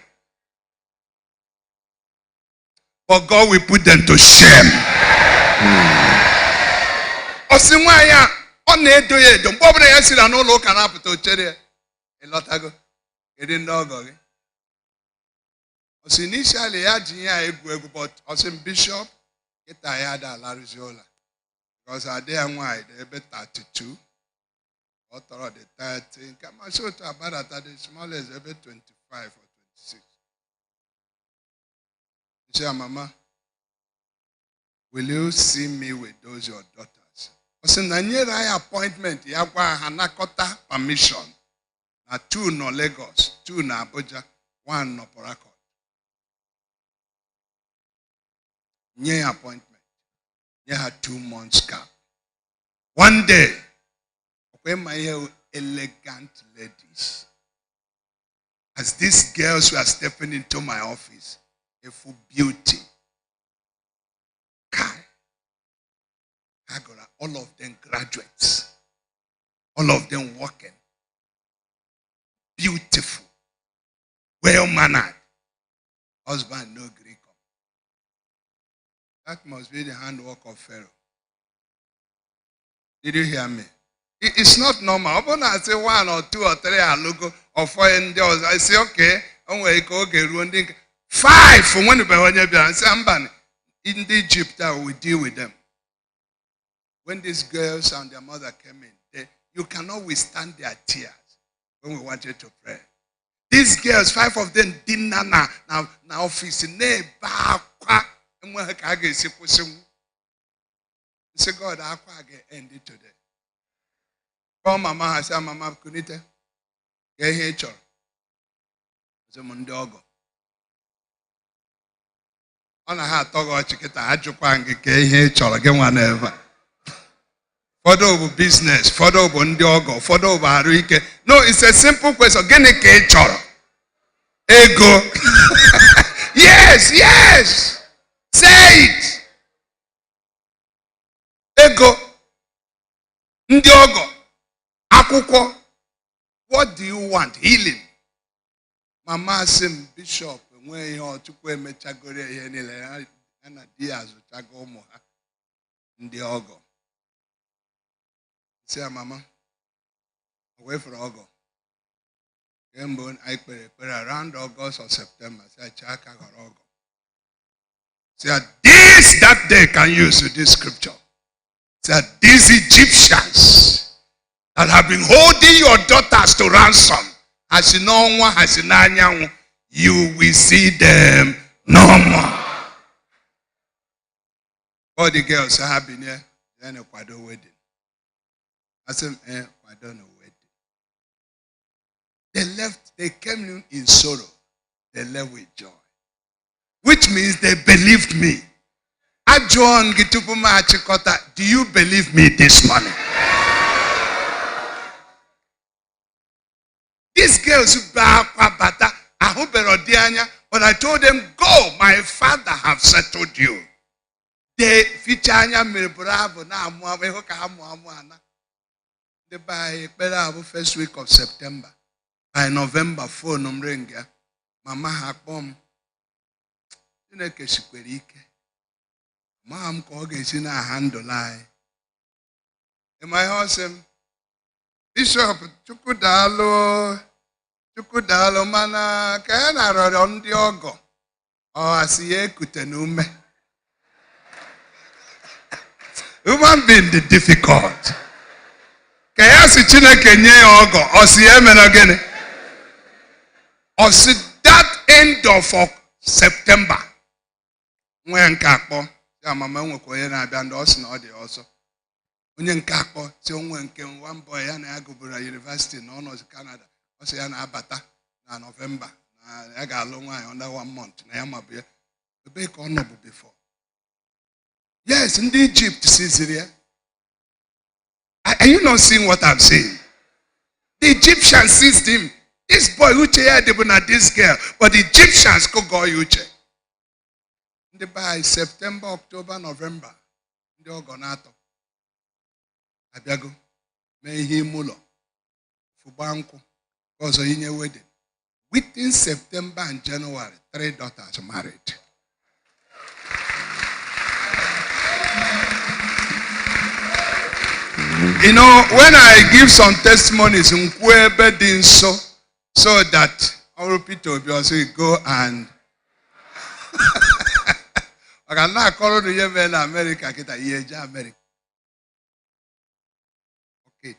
But God will put them to shame. Osi nwaanyị a ọ na-edo ya edo mgbe ọbụla ya siri n'ụlọ ụka na-apụta ochere ịlọtago kedu ndị ọgọ gị. Osi initially ya ji ya egwu but osi Bishop kịta ya ada alarụzi ụlọ because adị ya nwaanyị dị ebe 32 ọ tọrọ dị 30 nke masị otu abadata dị smallest ebe 25 or 26. She said, Mama, will you see me with those your daughters? I said, Nanyera appointment, Yagwa Hanakota permission. Na 2 no Lagos, 2 na Abuja, 1 no Port Harcourt. Nye appointment. Nye had 2 months gap. One day, when my elegant ladies, as these girls were stepping into my office, a full beauty. All of them graduates. All of them working. Beautiful. Well-mannered. Husband, no Greek. That must be the handwork of Pharaoh. Did you hear me? It's not normal. When I say 1 or 2 or 3 are logo or 4 and I say, okay, I'm going to go 5 from when you say, in Egypt, we deal with them. When these girls and their mother came in, you cannot withstand their tears when we wanted to pray. These girls, 5 of them didn't na office ne ba kwa enwe ka ga esikwusi. Say God, akwa ga end it today. Call mama has said, Mama kunite. Get here chor. Say ndị ọgọ. Ọ na ha atọgọ chikita ajụkwa ngị ka ihe chọrọ gị nwa na-eva. Fọdụ bụ business, fọdụ bụ ndị ọgọ, fọdụ bụ arụ ike. No, it's a simple question. Gịnị ka ị chọrọ? Ego. Yes, yes. Say it. Ego. Ndị ọgọ. Akwụkwọ. What do you want? Healing. Mama sim Bishop enwe ihe ọchukwu emechagoro ihe niile ya na di ya azụchago ụmụ ha ndị ọgọ. Say, Mama, away from August. I pray around August or September. Say, Chaka or August. Say, this that day can use this scripture. Say, these Egyptians that have been holding your daughters to ransom, as you know one, as you know, you will see them no more. All the girls have been here. Then a quado wedding. I said, quado no wedding. They left, they came in sorrow. They left with joy. Which means they believed me. Ajon Gitupuma Achikota, do you believe me this morning? These girls who bata, but I told them, go, my father have settled you. They fichanya mirbravo na amuana. They by first week of September. By November 4, Nomrenga, Mama Hakbom. You know, Keshikwerike. Mom Kogis in a handle lie. In my house, Bishop, Chukudalo, mana, Kana on the ogo. Oh, I see a kutenume. Human being the difficult. Kayasi China Kenya ogo, or see again. Or see that end of September. When Kapo, Mama Wokoyana band also. When Kapo, so when came one boy and I go to university in Honors, Canada, Oceana Abata, November. I got a long way under 1 month. I am up here. The bake honorable before. Yes, in Egypt, Caesarea. Are you not seeing what I'm saying? The Egyptians seized him. This boy, Uche, they were not this girl, but the Egyptians could go Uche. By September, October, November, the Ogonato. Abiago, Mehi Mulo, Fubanko, because in your wedding. Within September and January, 3 daughters married. You know, when I give some testimonies in so that our people will also go and I can now call the Yemen America, get a year America. Okay.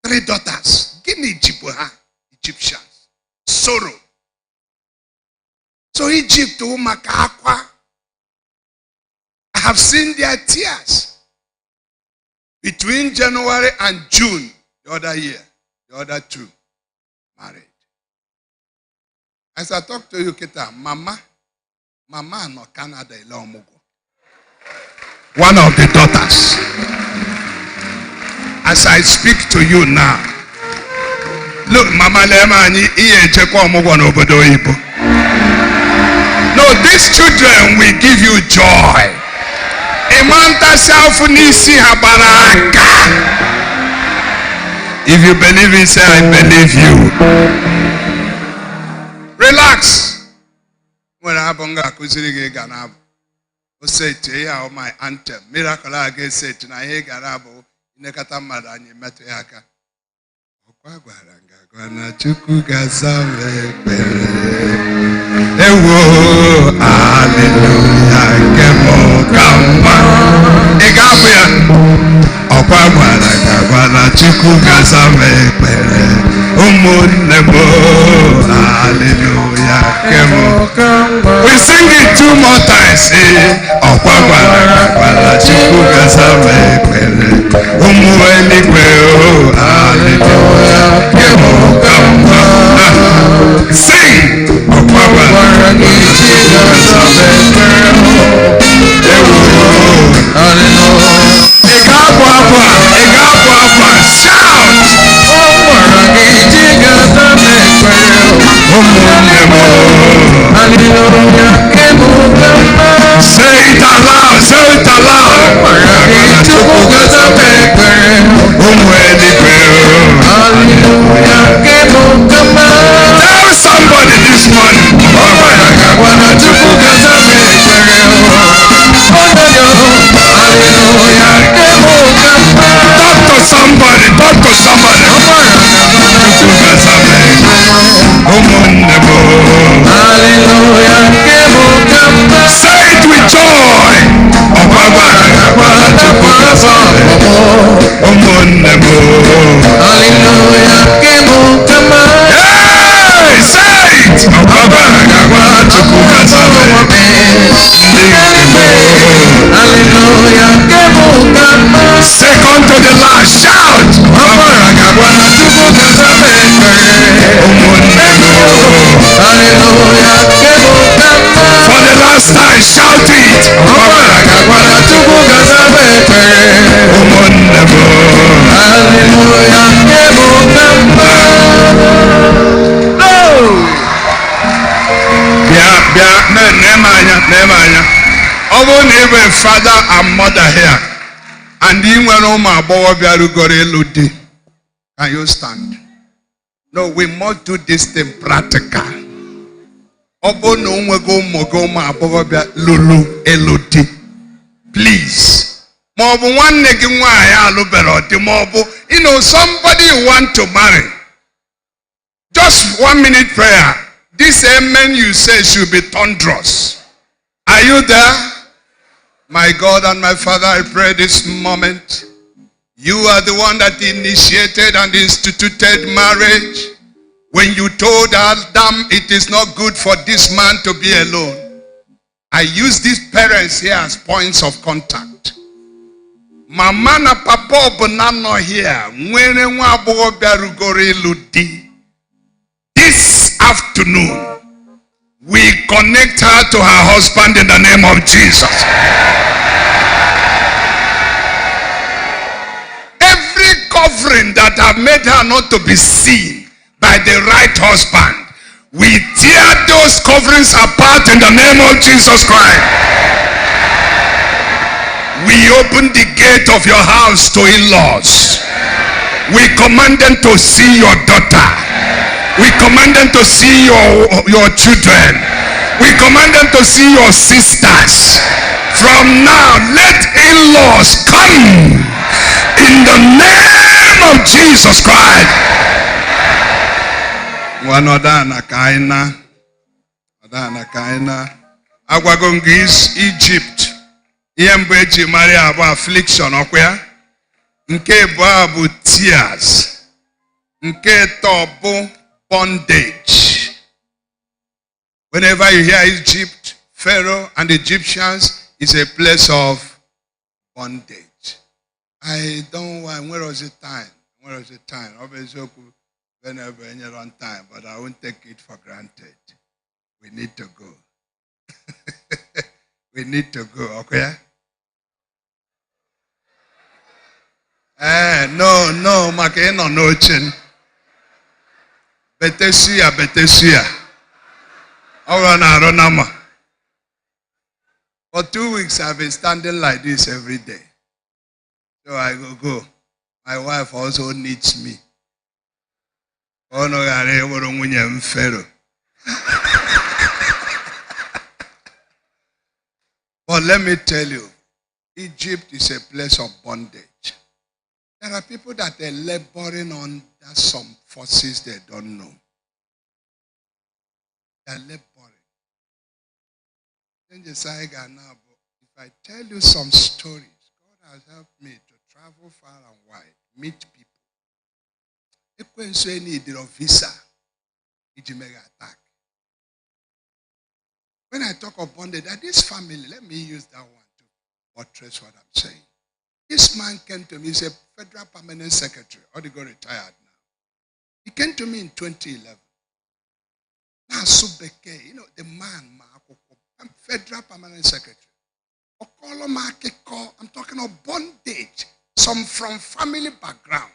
3 daughters. Give me Egyptians. Sorrow. So Egypt, I have seen their tears. Between January and June, the other year, the other 2 married. As I talk to you, Kita, Mama no Canada Ilomugo. One of the daughters. As I speak to you now, look, Mama Lema ni iye chekwa omugo no obodo oyibo. No, these children will give you joy. Imanta self nisi habaraka. If you believe in, say I believe you. Relax. When I bonga kuzirige ganabo, o say to ya my anthem. Miracle again say to na he ganabo inekata madani meto yaka. Okwa gwaranga gwana chuku gasawe pere. Ewo hallelujah kemo kamba. Igabia okwa gwaranga gwana chuku gasawe pere. Umunebo hallelujah kemo. We sing it 2 more times. Sing. Say it aloud, say it aloud. Tell somebody this morning. Talk to somebody, talk to somebody. Say it with joy. Hey, say it. Hallelujah. to the last. Shout. For the last time, shout it. Even father and mother here, and even can you stand? No, we must do this thing practical. Please. You know, somebody you want to marry. Just 1 minute prayer. This amen you say should be thunderous. Are you there? My God and my Father, I pray this moment. You are the one that initiated and instituted marriage. When you told Adam it is not good for this man to be alone. I use these parents here as points of contact. Mama na papa obunano here. This afternoon, we connect her to her husband in the name of Jesus. Every covering that have made her not to be seen by the right husband, we tear those coverings apart in the name of Jesus Christ. We open the gate of your house to in-laws. We command them to see your daughter. We command them to see your children. We command them to see your sisters. From now, let in-laws come in the name of Jesus Christ. Agwagongis Egypt. Yembeji Maria about affliction. Nke babu tears. Nke tobo bondage. Whenever you hear Egypt, Pharaoh and the Egyptians is a place of bondage. I don't want, where was the time? Where was the time? Obviously, whenever any on time, but I won't take it for granted. We need to go. We need to go, okay? No, Makeno no chin. Betesia. Aronama. For 2 weeks I've been standing like this every day. So I go. My wife also needs me. Oh no, but let me tell you, Egypt is a place of bondage. There are people that are laboring under some forces they don't know. They are laboring. If I tell you some stories, God has helped me to travel far and wide, meet people. If you need a visa, it's a mega attack. When I talk of bondage, that this family, let me use that one to buttress what I'm saying. This man came to me, he's a federal permanent secretary, or he got retired now. He came to me in 2011. Now, Subeke, you know, the man, I'm federal permanent secretary. I'm talking of bondage. Some from family background.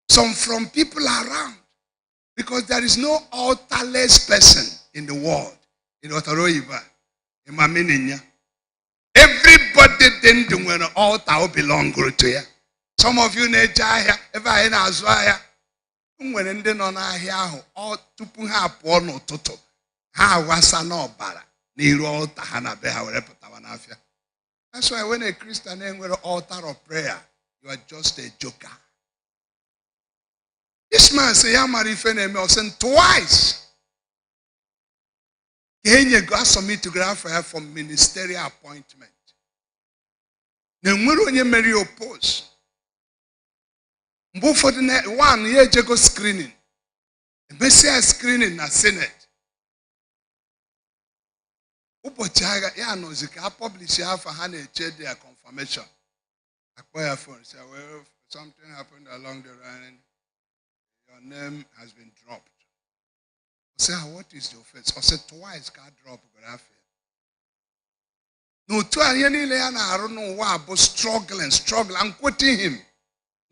Some from people around. Because there is no altarless person in the world. In Otoroiba, in Mamininya. Everybody then when an altar belong to you. Some of you need here, ever in Azwaya. When in the non-ahia, all tupu ha porno toto. Ha wasa no bara. Ni altar hana beha reputavanafia. That's why when a Christian name with an altar of prayer, you are just a joker. This man say, I'm twice. He asked me to grant for her for ministerial appointment. Then when you marry oppose. Move for the next 1 year go screening. The Messiah screening na Senate. Upochaga ya no zika publish ya for hane their confirmation. I call your phone. Say, well, something happened along the line. Your name has been dropped. I say, what is your face? I said, twice God dropped. No, to I don't know why, but struggling. I'm quoting him.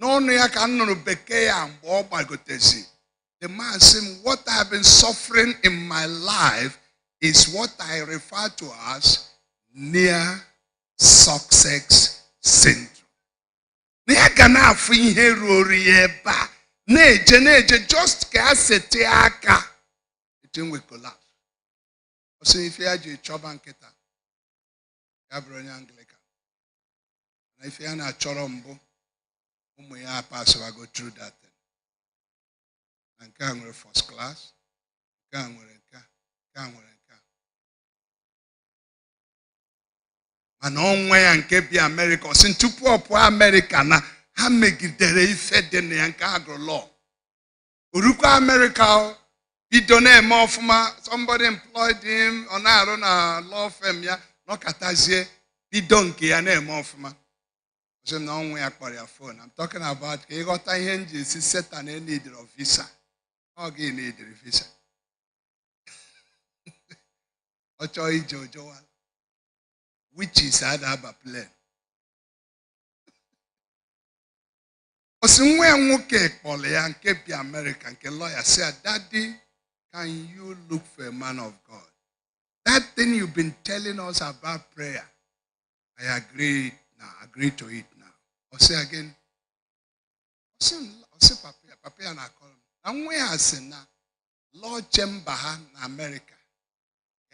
No, I cannot be the man said, what I have been suffering in my life is what I refer to as near success syndrome. Just it will collapse. So if you have a job and kita, you have Anglican. And if you are not chorombo, we pass over go through that thing. And can we first class? Can we? And on way and keep the America. Since to poor America na ha megidere ife de ne anka agro law. Uruka America. He don't more from somebody employed him on a law firm. Yeah, no katazie. He don't care more from so now we acquire your phone. I'm talking about he got a hinge, set and any need of visa. Okay, need a visa. Ochoy Jojo, which is had a plane. Somewhere okay, Polly and keep the American lawyer said, Daddy, can you look for a man of God? That thing you've been telling us about prayer, I agree now. Agree to it now. I'll say again. I'll say Papa and I call him. And where I say now, Lord Chamber in America,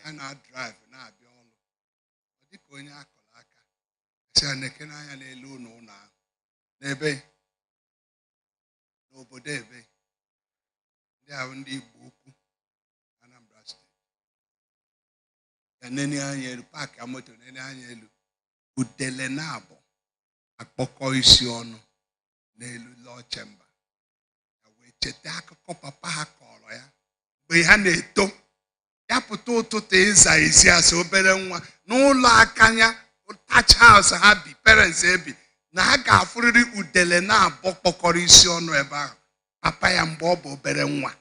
and I drive and I be all. But the Konya Kolaka, I say, I can't alone now. Nebe, nobody be. They have only book. And then you pack a motor, and then you Udelenabo, a poko isiono, Nelu Lord Chamber. We chetaka copa pahakolo, ya. Behane to Yaputo to Tesa is ya so better one. No la kanya, touch house happy, parents happy. Naga fully Udelenabo poko isiono eba, Papa and Bobo better one.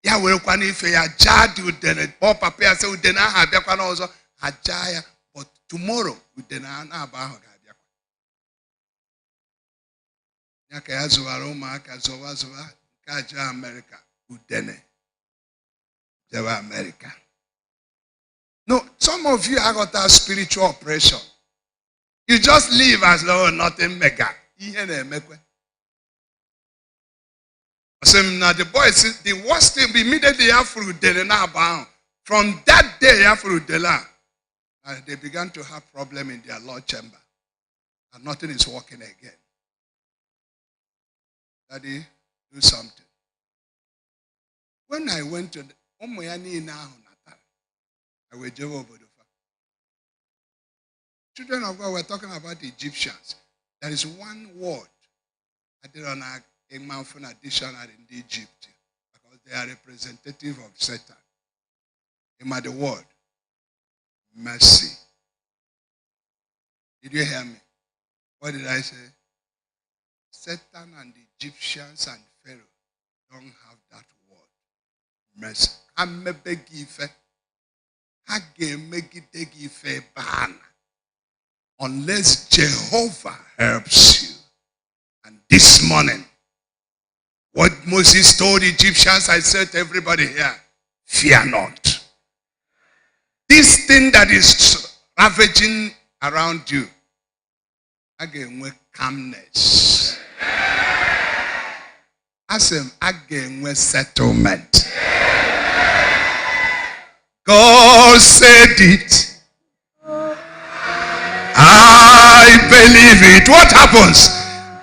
Ya will quan if ya jad you then Bob Papa so then I have Yakwan also Hajaya, but tomorrow with the Nana Bahaga. Yakazuva Roma, Kazova, Kaja America, Udene. Java America. No, some of you have got that spiritual oppression. You just live as though nothing mega. So now the boy says the worst thing immediately after from that day after they began to have problem in their Lord chamber. And nothing is working again. Daddy, do something. When I went to I was children of God were talking about the Egyptians. There is one word I did on a Mount dictionary in Egypt because they are representative of Satan. In the word, mercy. Did you hear me? What did I say? Satan and the Egyptians and Pharaoh don't have that word, mercy. Unless Jehovah helps you. And this morning, what Moses told the Egyptians, I said to everybody here, fear not. This thing that is ravaging around you, again with calmness. Asem again with settlement. God said it. I believe it. What happens?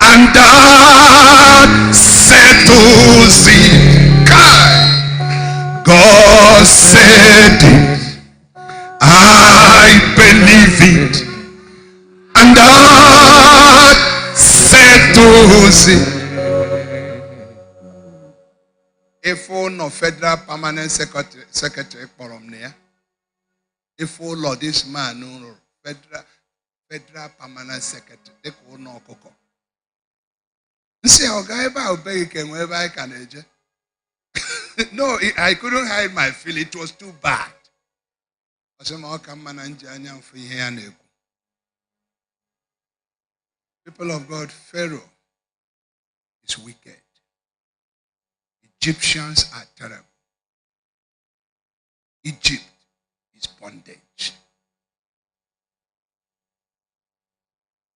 And that settles it. God said it. I believe it. And that settles it. If no federal permanent secretary if Lord, this man no federal Federal Permanent Secretary. They call no Okoko. See how guy about beg wherever I can age. No, I couldn't hide my feeling. It was too bad. People of God, Pharaoh is wicked. Egyptians are terrible. Egypt is bondage.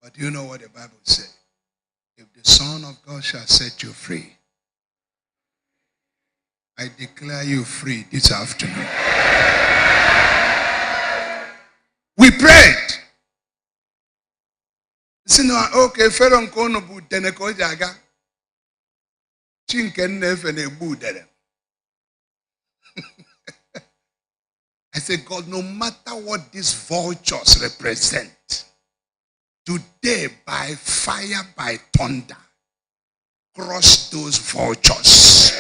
But you know what the Bible says? If the Son of God shall set you free, I declare you free this afternoon. We prayed. Okay, Pharaoh kono bu deneko jaga. Chinken nefe ne bu dere. I said, God, no matter what these vultures represent, today by fire, by thunder, crush those vultures.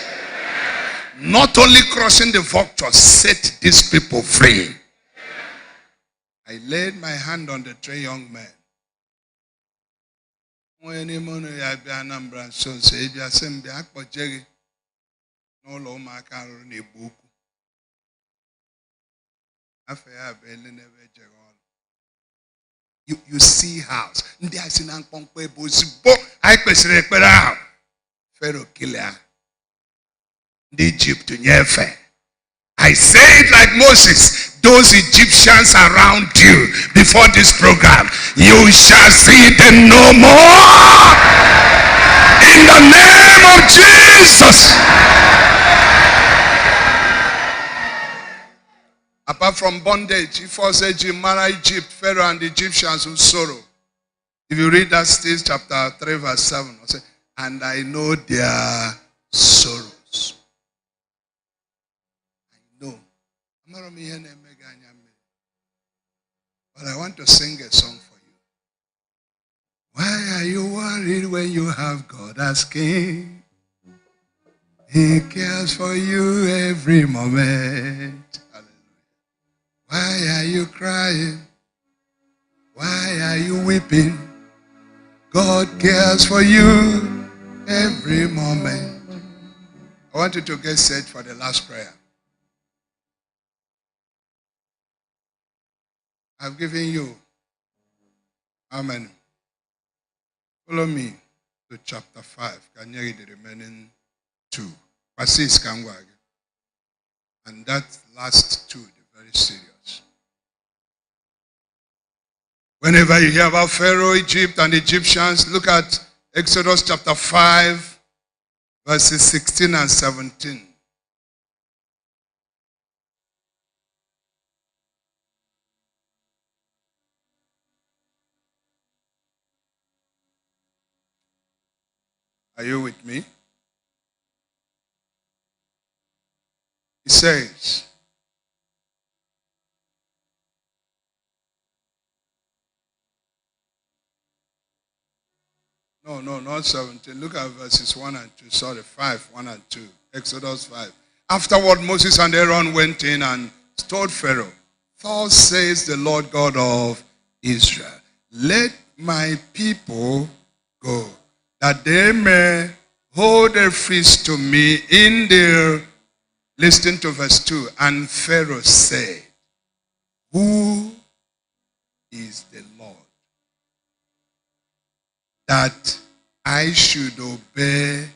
Not only crushing the vultures, set these people free. I laid my hand on the 3 young men. When ya be Anambra so say bia sem bia akpojeri no lo ma ka ru na ebuku afa ya be le nebe jegon. You see house ndi asi na nkponkpo ebo ozigbo ai kwesịrị ekpere ahụ Pharaoh kill the Egypt nyefe. I say it like Moses, those Egyptians around you before this program, you shall see them no more. In the name of Jesus. Apart from bondage, if I say Jimara Egypt, Pharaoh and the Egyptians Usoro. If you read that stage, chapter 3, verse 7, I say, and I know their sorrows. But I want to sing a song for you. Why are you worried when you have God as King? He cares for you every moment. Hallelujah. Why are you crying? Why are you weeping? God cares for you every moment. I want you to get set for the last prayer. I've given you how many? Follow me to chapter 5. Can you read the remaining 2? Verse 6 can go again. And that last 2, they're very serious. Whenever you hear about Pharaoh, Egypt, and Egyptians, look at Exodus chapter 5, verses 16 and 17. Are you with me? He says, no, not 17. Look at verses 1 and 2. Sorry, 5, 1 and 2. Exodus 5. Afterward, Moses and Aaron went in and told Pharaoh, thus says the Lord God of Israel, let my people go, that they may hold a feast to me in their, listen to verse 2. And Pharaoh said, who is the Lord, that I should obey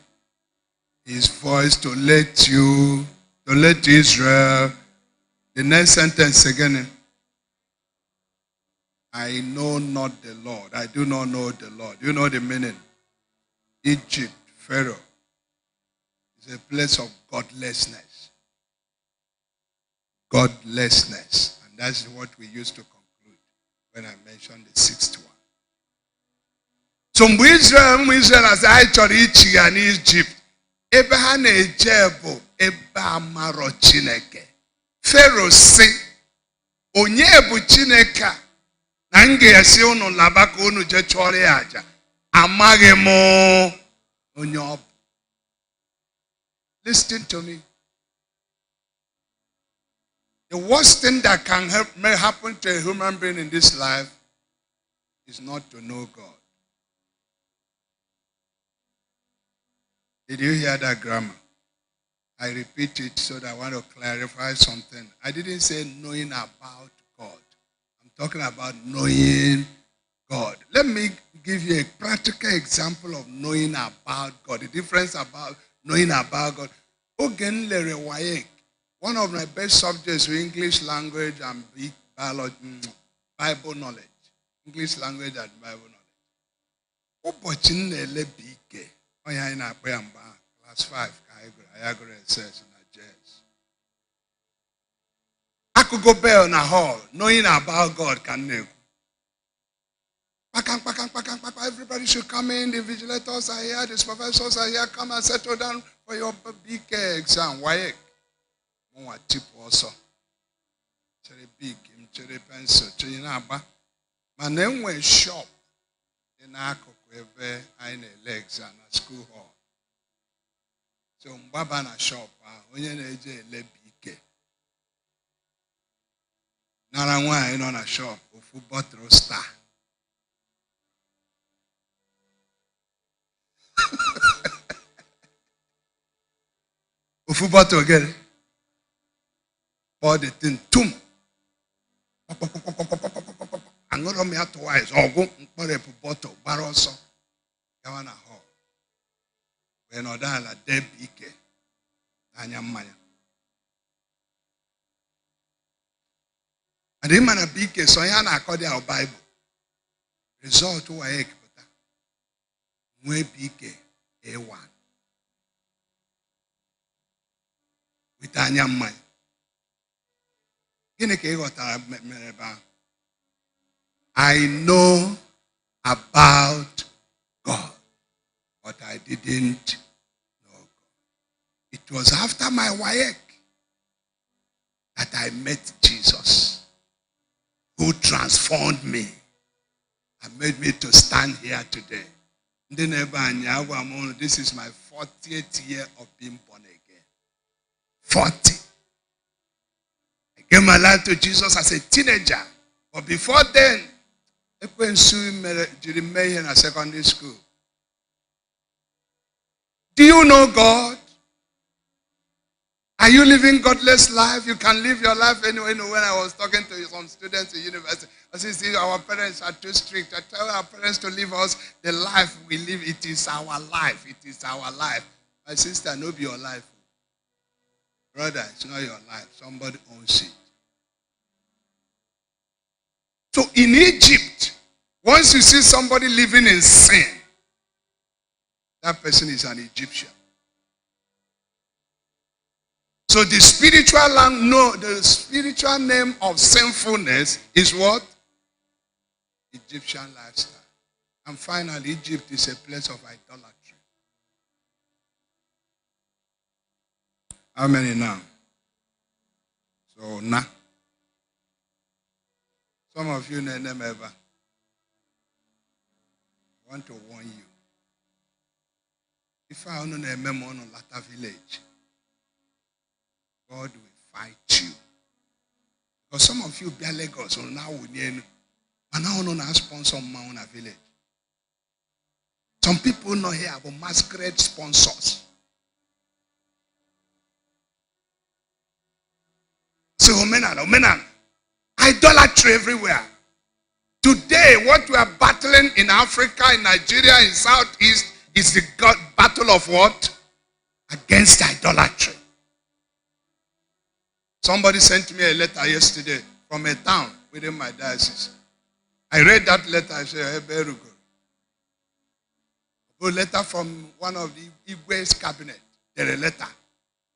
his voice to let Israel. The next sentence again. I know not the Lord. I do not know the Lord. You know the meaning? Egypt, Pharaoh, is a place of godlessness. Godlessness. And that's what we used to conclude when I mentioned the 6th one. So Israel as I chọrọ ichi ya n'Egypt, ebe ha na-eje bụ ebe amaro Chineke. Pharaoh sị, onye bụ Chineke a na m ga-esi unu laba ka unu je chụọrọ ya aja. Amaghị m onye ọ bụ. Listen to me. The worst thing that may happen to a human being in this life is not to know God. Did you hear that grammar? I repeat it so that I want to clarify something. I didn't say knowing about God. I'm talking about knowing God. Let me give you a practical example of knowing about God. The difference about knowing about God. One of my best subjects were English language and biology, Bible knowledge. English language and Bible knowledge. Class 5, I says in I could go bell in a hall, knowing about God can know. Everybody should come in, the vigilators are here, the professors are here, come and settle down for your BK exam. Why? More tip also. Cherry big, cherry pencil, cherry naba. My name was shop in Akoko, I legs and a school hall. So Mbaba na shop, when you le BK. Naranwa in on a shop, Ofufe bottle star. Ofufe bottle again. All the thing, tum. I'm not me twice. Or go for a bottle, baroso. Gawana hall. When Odala de BK. Anyamaya. And the man a BK, so yana according to our Bible. Result to a ekpota. Mwe BK A1. With anyamaya. I know about God, but I didn't know God. It was after my WAEC that I met Jesus, who transformed me and made me to stand here today. This is my 40th year of being born again. 40. I gave my life to Jesus as a teenager. But before then, I went to in a secondary school. Do you know God? Are you living godless life? You can live your life anyway. When I was talking to some students at university, I said, see, our parents are too strict. I tell our parents to live us the life we live. It is our life. It is our life. My sister, no be your life. Brother, it's not your life. Somebody owns it. So in Egypt, once you see somebody living in sin, that person is an Egyptian. So the spiritual name of sinfulness is what? Egyptian lifestyle. And finally, Egypt is a place of idolatry. How many now? So now. Some of you know them ever. I want to warn you. If I don't know a memo on Lata village, God will fight you. Because some of you be Lagos or now and now no sponsor Mauna village. Some people know here about masquerade sponsors. So Omenan. Idolatry everywhere. Today, what we are battling in Africa, in Nigeria, in Southeast, is the battle of what? Against idolatry. Somebody sent me a letter yesterday from a town within my diocese. I read that letter. I said, hey, very good. A letter from one of the Igwe's cabinet. There is a letter.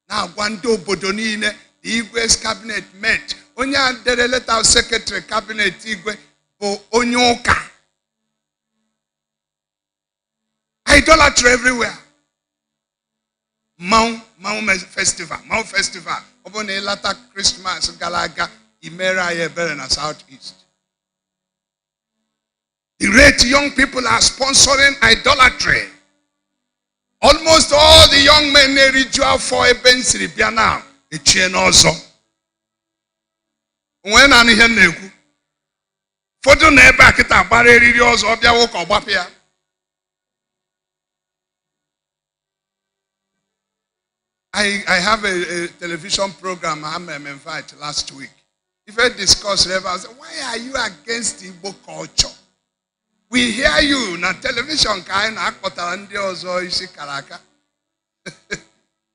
Now, Gwando Bodonine, the Igwe's cabinet met. Onya did a letter of secretary cabinet Igwe for Onyoka. Idolatry everywhere. Mount Festival. Upon a later Christmas, Galaga, Imera, Yeberena, Southeast. The rate young people are sponsoring idolatry. Almost all the young men they ritual for a bensiri now. A chain also. When I'm here, Fodo na ebe akita agbara eriri ọzọ ọbịa nwoke ọgbapụ ya. I have a television program I'm invited last week. If I discuss, I said, why are you against Igbo culture? We hear you na television kind of karaka.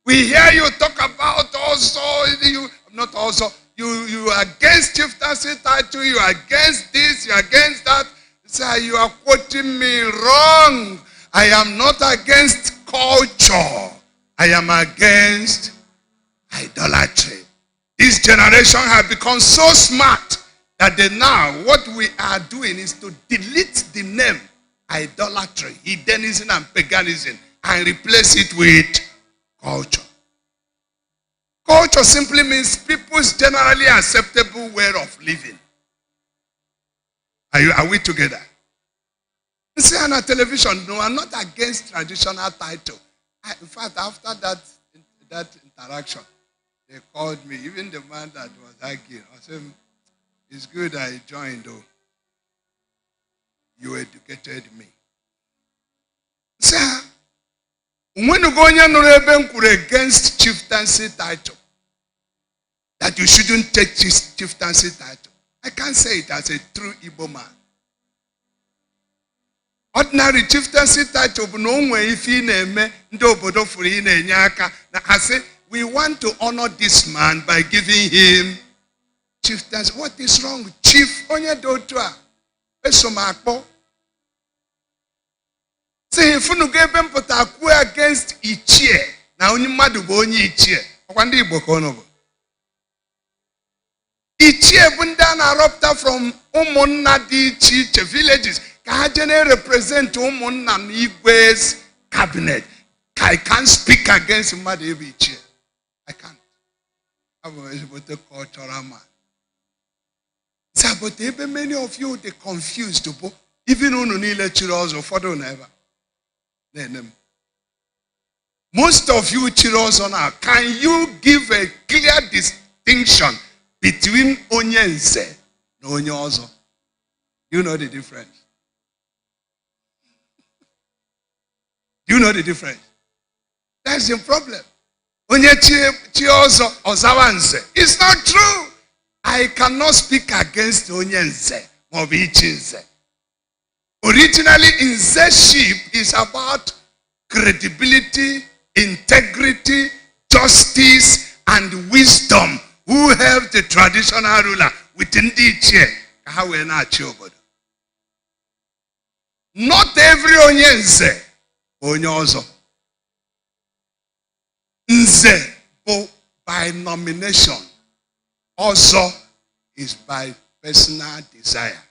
We hear you talk about also you not also you are against chieftaincy title, you are against this, you are against that. Say you are quoting me wrong. I am not against culture. I am against idolatry. This generation has become so smart that they now, what we are doing is to delete the name idolatry, heathenism and paganism and replace it with culture. Culture simply means people's generally acceptable way of living. Are we together? You see on our television, no, I'm not against traditional title. In fact, after that interaction, they called me, even the man that was arguing. I said, it's good I joined, though. You educated me. Sir, when you go against chieftaincy title, that you shouldn't take chieftaincy title, I can't say it as a true Igbo man. Ordinary chieftaincy title, no way if he name ndo obodo furu ine aka. I say we want to honor this man by giving him chieftaincy. What is wrong with chief? Onye dotua esomakpo. Say if you get them put against ichie na onye mmadụ bụ onye ichie. Ọkwa ndị Igbo ka ono bụ. Ichie bụ ndị a na-arọpụta from ụmụnna dị iche iche villages. Can represent ụmụnna n'Igwe's cabinet. I can't speak against mmadụ ebe ichie. I can't. I'm a cultural man. So, but many of you they confused. Even unu niile chiri ọzọ ụfọdụ never. Most of you chiri ọzọ now. Can you give a clear distinction between onye nze na onye ọzọ? You know the difference. Do you know the difference? That's the problem. Onye chi ọzọ ọzawa nze. It's not true. I cannot speak against onye nze ma ọ bụ ichi nze. Originally, nzeship is about credibility, integrity, justice, and wisdom. Who helped the traditional ruler within the chair? Not every onye nze onye ọzọ. Nze by nomination. Also is by personal desire.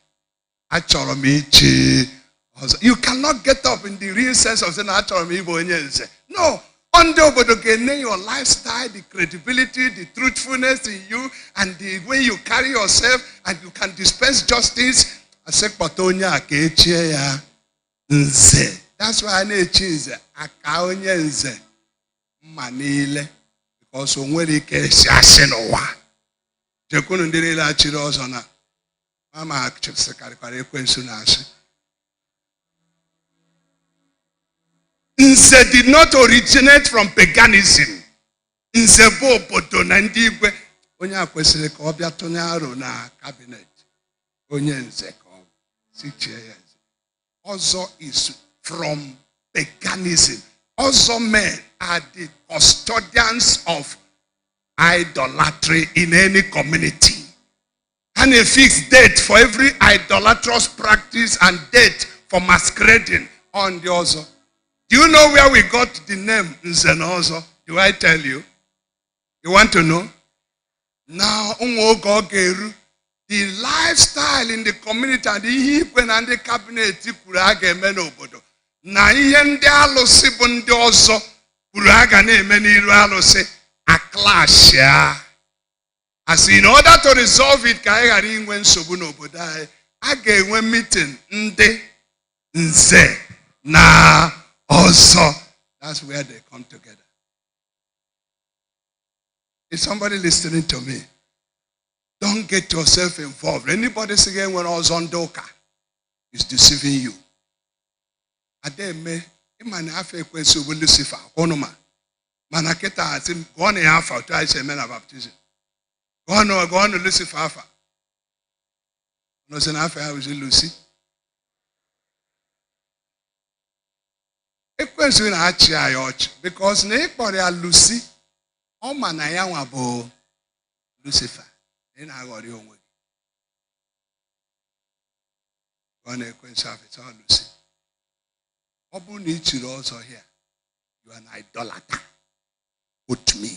You cannot get up in the real sense of saying no. Under your lifestyle, the credibility, the truthfulness in you, and the way you carry yourself, and you can dispense justice. That's why I need cheese. Manile, because when he gets Yasinowa, the Kunundilla Chirosona, Mama Secretary Quensunashi. Nze did not originate from paganism. Nze bo bodo na ndigwe onye akwesịrị ka ọ bịa tụnye aro na cabinet. Onye nze ka ọ si chie ya. Ọzọ is from paganism. Also men are the custodians of idolatry in any community. And a fixed date for every idolatrous practice and date for masquerading on the other. Do you know where we got the name Nzenozo? Do I tell you? You want to know? Now, the lifestyle in the community and the cabinet na ihe ndị alụsị bụ ndị ọzọ kwuru aga na-eme n'iru alụsị a clash ya. As in order to resolve it ka anyị ghara inwe nsogbu n'obodo anyị, a ga-enwe meeting ndị nze na ọzọ. That's where they come together. Is somebody listening to me? Don't get yourself involved. Anybody saying when I was on Doka is deceiving you. Ademe, imani afe kwensu will Lucifer. Konoma. Manaketa asim gone afa to I say men of baptism. Go on Lucifer afa. No sen afa I was Lucy. Ekwensu na achi ayoch because na ekpore a Lucy. O manaya wabo Lucifer. Ina agori onwe. Gone ekwensu afa it's all Lucy. Obu ni chiri also here. You are an idolater. Put me.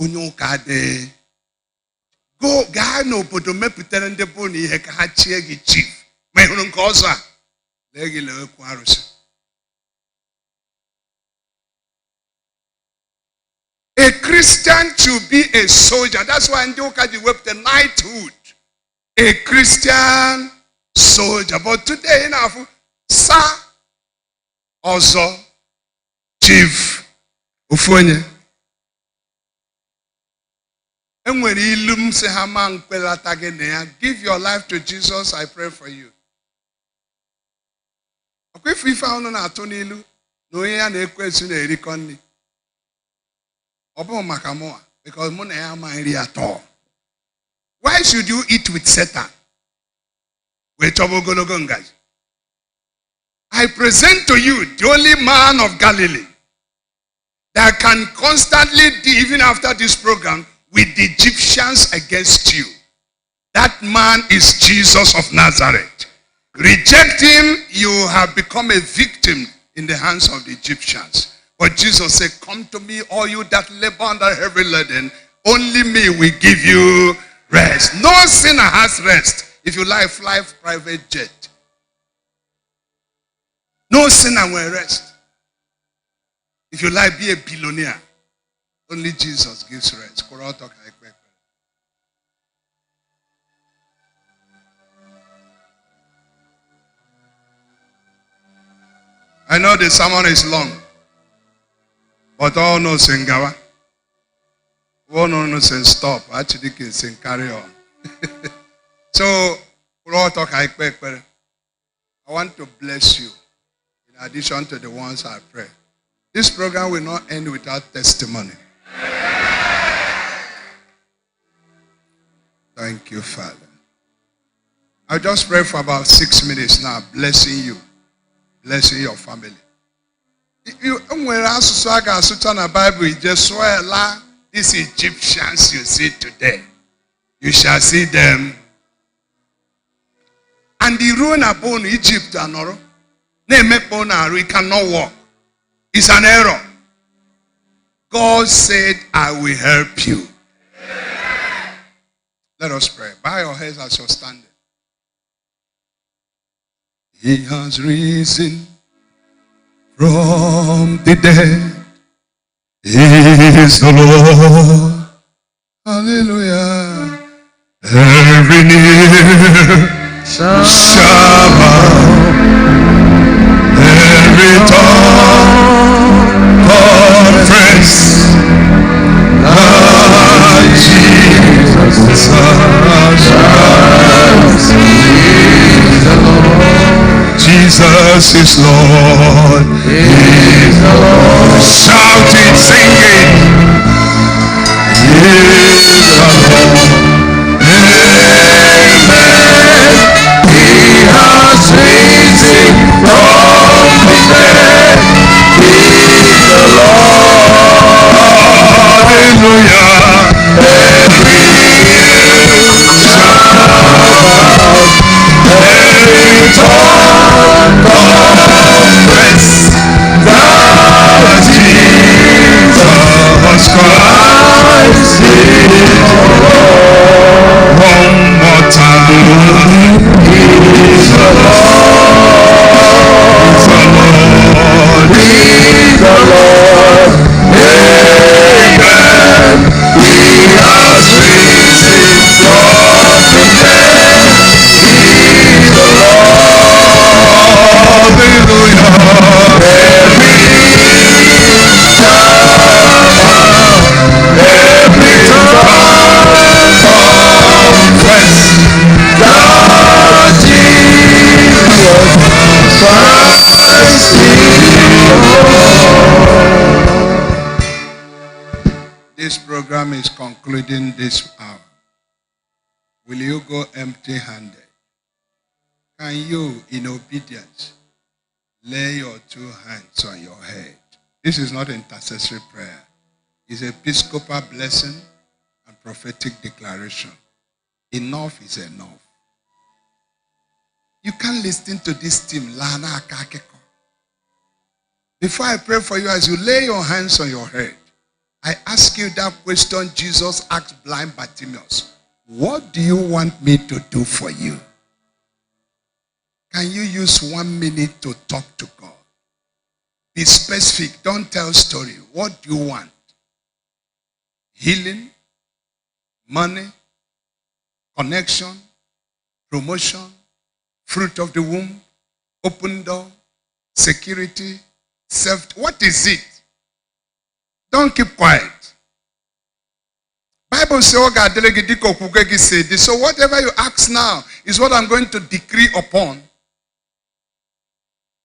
Unyo kade. Go ga no bodo meputere nde boni ihe ka ha chie gi chief. Ma ihuru nke ọzọ a. Legi lewe ku arụsị. A Christian to be a soldier. That's why ndị ụka ji wepụta knighthood. A Christian soldier. But today in our Sir Ozo Chief Ufonye enwere ilum se ha ma nkpelata gị na ya. Give your life to Jesus, I pray for you. Akwa ife ahụ na-atụ n'ilu na onye ya na-ekwensu na-erikọ nri. Ọ bụ maka mụa because mụ na ya ama nri atọ. Why should you eat with Satan? Wee chọba ogologo ngaji. I present to you the only man of Galilee that can constantly deal, even after this program, with the Egyptians against you. That man is Jesus of Nazareth. Reject him, you have become a victim in the hands of the Egyptians. But Jesus said, come to me, all you that labor under heavy laden, only me will give you rest. No sinner has rest. If you like, fly private jet. No sinner will rest. If you like, be a billionaire. Only Jesus gives rest. I know the sermon is long, but all no singawa. All no say stop. Actually, can sing carry on. So, I want to bless you. In addition to the ones I pray. This program will not end without testimony. Thank you, Father. I'll just pray for about 6 minutes now, blessing you, blessing your family. When I saw the Bible, you just swear, these Egyptians you see today, you shall see them. And the ruin upon Egypt and all. We cannot walk. It's an error. God said, I will help you. Let us pray. Bow your heads as you're standing. He has risen from the dead. He is the Lord. Hallelujah. Every knee shall bow. Every tongue confess that Jesus is the Lord. Jesus is Lord. He is the Lord. Shout it, sing it. He is the Lord. Amen. He has risen from the dead. He is the Lord. Hallelujah. Every knee shall bow. Every tongue confess that Jesus Christ is Lord. concluding this hour, will you go empty-handed? Can you, in obedience, lay your 2 hands on your head? This is not intercessory prayer. It's episcopal blessing and prophetic declaration. Enough is enough. You can't listen to this team. Before I pray for you, as you lay your hands on your head, I ask you that question Jesus asked blind Bartimaeus. What do you want me to do for you? Can you use 1 minute to talk to God? Be specific. Don't tell story. What do you want? Healing? Money? Connection? Promotion? Fruit of the womb? Open door? Security? What is it? Don't keep quiet. Bible says, so whatever you ask now is what I'm going to decree upon.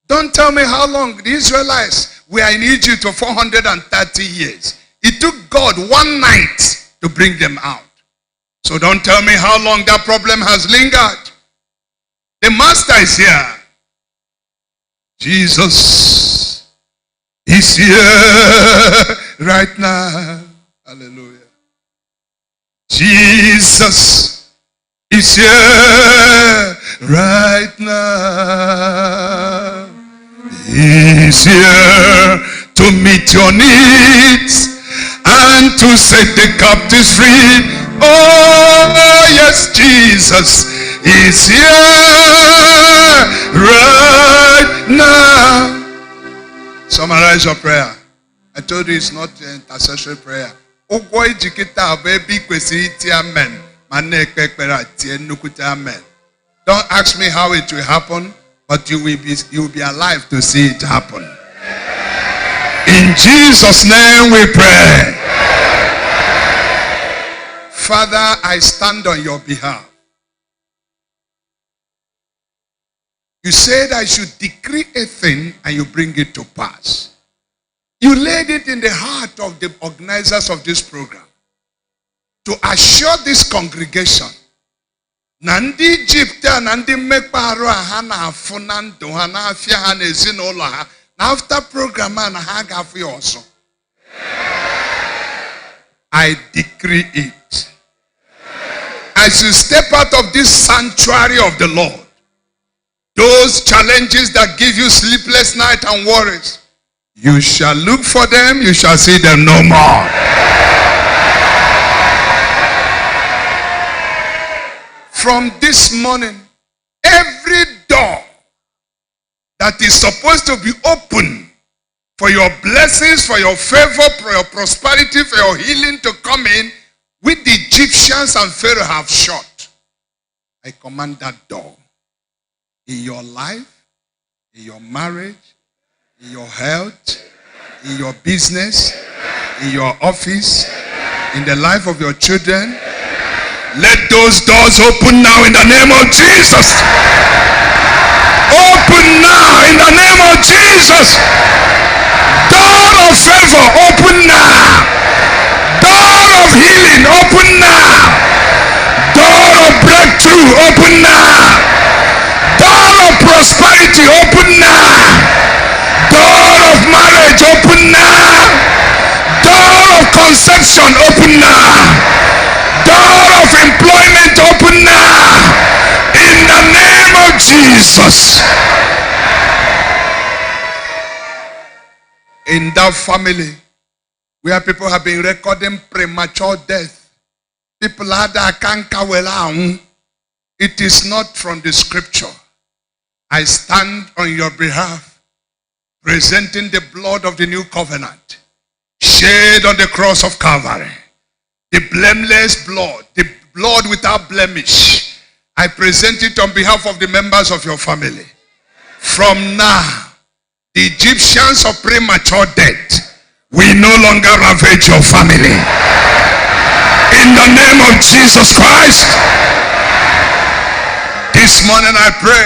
Don't tell me how long. The Israelites were in Egypt for 430 years. It took God 1 night to bring them out. So don't tell me how long that problem has lingered. The master is here. Jesus is here right now. Hallelujah. Jesus is here right now. He's here to meet your needs and to set the captives free. Oh, yes, Jesus is here right now. Summarize your prayer. I told you it's not an intercessory prayer. Amen. Don't ask me how it will happen, but you will be alive to see it happen. In Jesus' name we pray. Father, I stand on your behalf. You said I should decree a thing and you bring it to pass. You laid it in the heart of the organizers of this program to assure this congregation Nandi Egypt Nandi Mekparo Hana Funando Hana Fiahana Zinola after program and Hagafi also. I decree it. As you step out of this sanctuary of the Lord, those challenges that give you sleepless night and worries, you shall look for them, you shall see them no more. From this morning, every door that is supposed to be open for your blessings, for your favor, for your prosperity, for your healing to come in, which the Egyptians and Pharaoh have shut, I command that door in your life, in your marriage, in your health, in your business, in your office, in the life of your children. Let those doors open now in the name of Jesus. Open now in the name of Jesus. Door of favor, open now. Door of healing, open now. Door of breakthrough, open now. Door of prosperity, open now. Door of marriage, open now. Door of conception, open now. Door of employment, open now. In the name of Jesus. In that family where people have been recording premature death, people had a canker. It is not from the scripture. I stand on your behalf, presenting the blood of the new covenant, shed on the cross of Calvary, the blameless blood, the blood without blemish. I present it on behalf of the members of your family. From now, the Egyptians of premature death will no longer ravage your family. In the name of Jesus Christ. This morning I pray,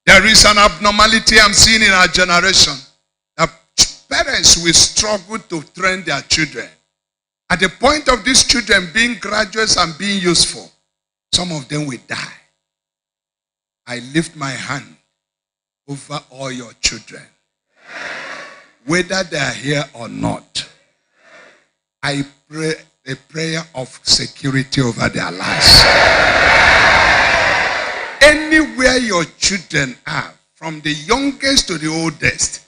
there is an abnormality I'm seeing in our generation. That parents will struggle to train their children. At the point of these children being graduates and being useful, some of them will die. I lift my hand over all your children. Whether they are here or not, I pray a prayer of security over their lives. Anywhere your children are, from the youngest to the oldest,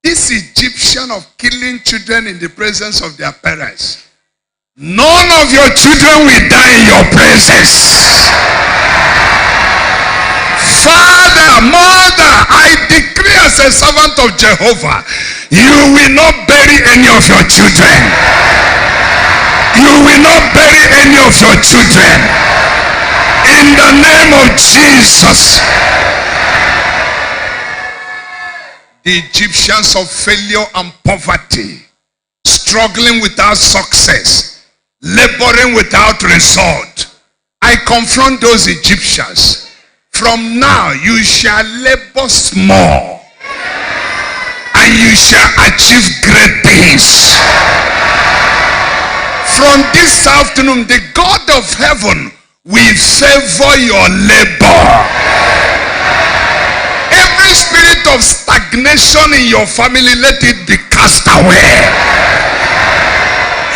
this Egyptian of killing children in the presence of their parents, none of your children will die in your presence. Father, mother, I decree as a servant of Jehovah, you will not bury any of your children. You will not bury any of your children. In the name of Jesus. The Egyptians of failure and poverty, struggling without success, laboring without result, I confront those Egyptians. From now, you shall labor small, and you shall achieve great things. From this afternoon, the God of heaven will favor your labor. Every spirit of stagnation in your family, let it be cast away.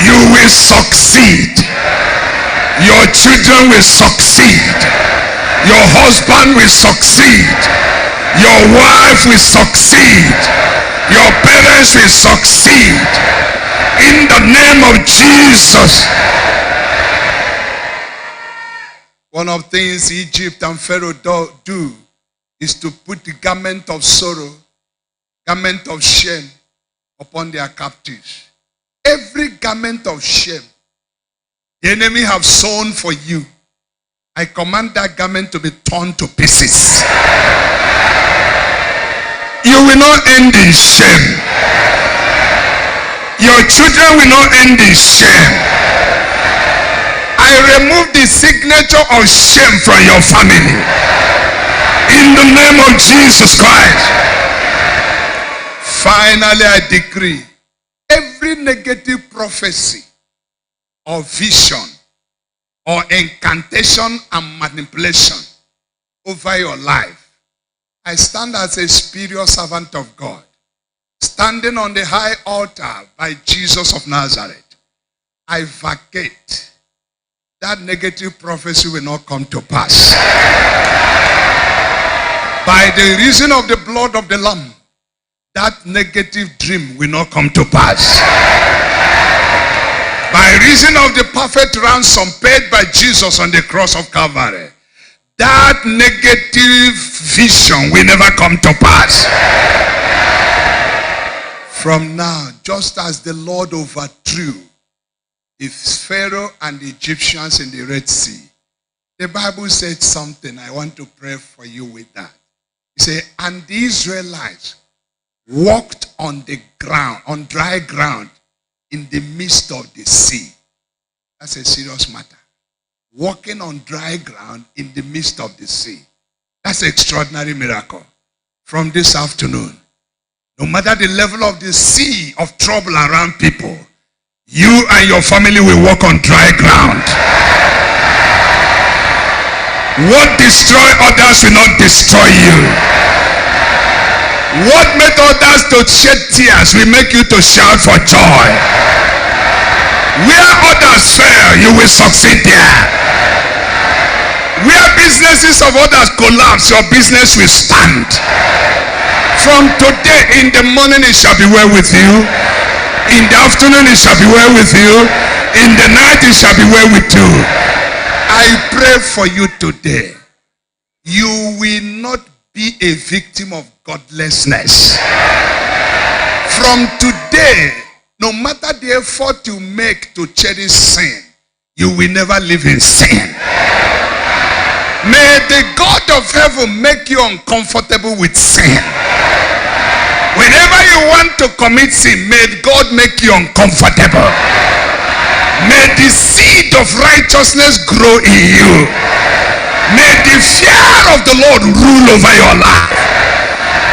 You will succeed. Your children will succeed. Your husband will succeed. Your wife will succeed. Your parents will succeed. In the name of Jesus. One of the things Egypt and Pharaoh do is to put the garment of sorrow, garment of shame upon their captives. Every garment of shame the enemy have sewn for you, I command that garment to be torn to pieces. You will not end in shame. Your children will not end in shame. I remove the signature of shame from your family. In the name of Jesus Christ. Finally, I decree every negative prophecy or vision or incantation and manipulation over your life, I stand as a spiritual servant of God, standing on the high altar by Jesus of Nazareth. I vacate. That negative prophecy will not come to pass. By the reason of the blood of the Lamb, that negative dream will not come to pass. By reason of the perfect ransom paid by Jesus on the cross of Calvary, that negative vision will never come to pass. From now, just as the Lord overthrew the Pharaoh and the Egyptians in the Red Sea, the Bible said something. I want to pray for you with that. It said, and the Israelites walked on the ground, on dry ground, in the midst of the sea. That's a serious matter. Walking on dry ground in the midst of the sea. That's an extraordinary miracle. From this afternoon, no matter the level of the sea of trouble around people, you and your family will walk on dry ground. What destroy others will not destroy you. What made others to shed tears will make you to shout for joy. Where others fail, you will succeed there. Where businesses of others collapse, your business will stand. From today, in the morning it shall be well with you. In the afternoon it shall be well with you. In the night it shall be well with you. I pray for you today. You will not be a victim of godlessness. From today, no matter the effort you make to cherish sin, you will never live in sin. May the God of heaven make you uncomfortable with sin. Whenever you want to commit sin, may God make you uncomfortable. May the seed of righteousness grow in you. May the fear of the Lord rule over your life.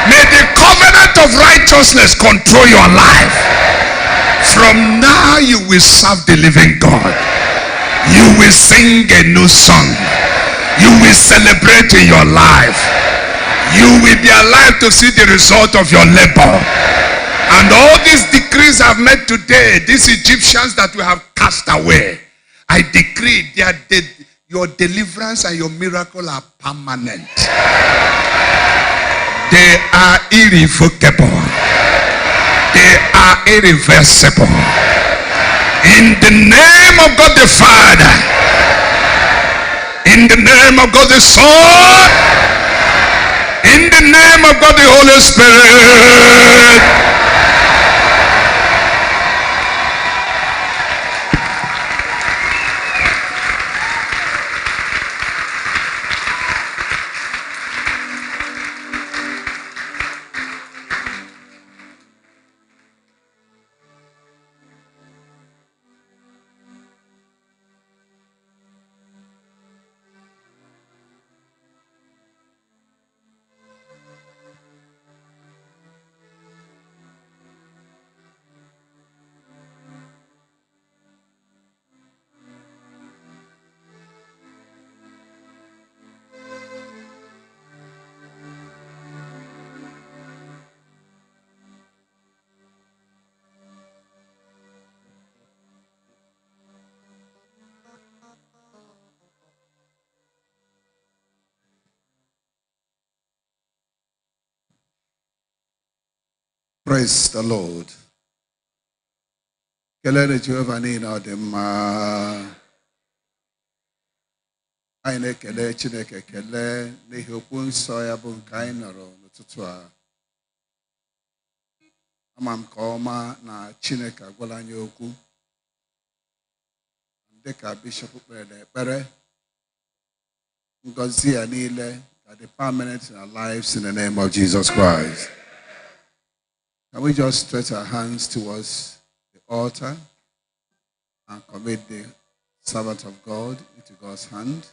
May the covenant of righteousness control your life. From now you will serve the living God. You will sing a new song. You will celebrate in your life. You will be alive to see the result of your labor. And all these decrees I've made today, these Egyptians that we have cast away, I decree your deliverance and your miracle are permanent. They are irrevocable. They are irreversible. In the name of God the Father, in the name of God the Son, in the name of God the Holy Spirit. Praise the Lord. Kelele Jehovah nina odema. Anyị na-ekele Chineke ekele n'ihi okwu nsọ ya bụ nke anyị nọrọ n'ụtụtụ a. Ama m ka ọma na Chineke agwala anyị okwu. Dịka Bishop kpere n'ekpere, ngọzi ya niile ka dị permanent in our lives in the name of Jesus Christ. Can we just stretch our hands towards the altar and commit the servant of God into God's hand?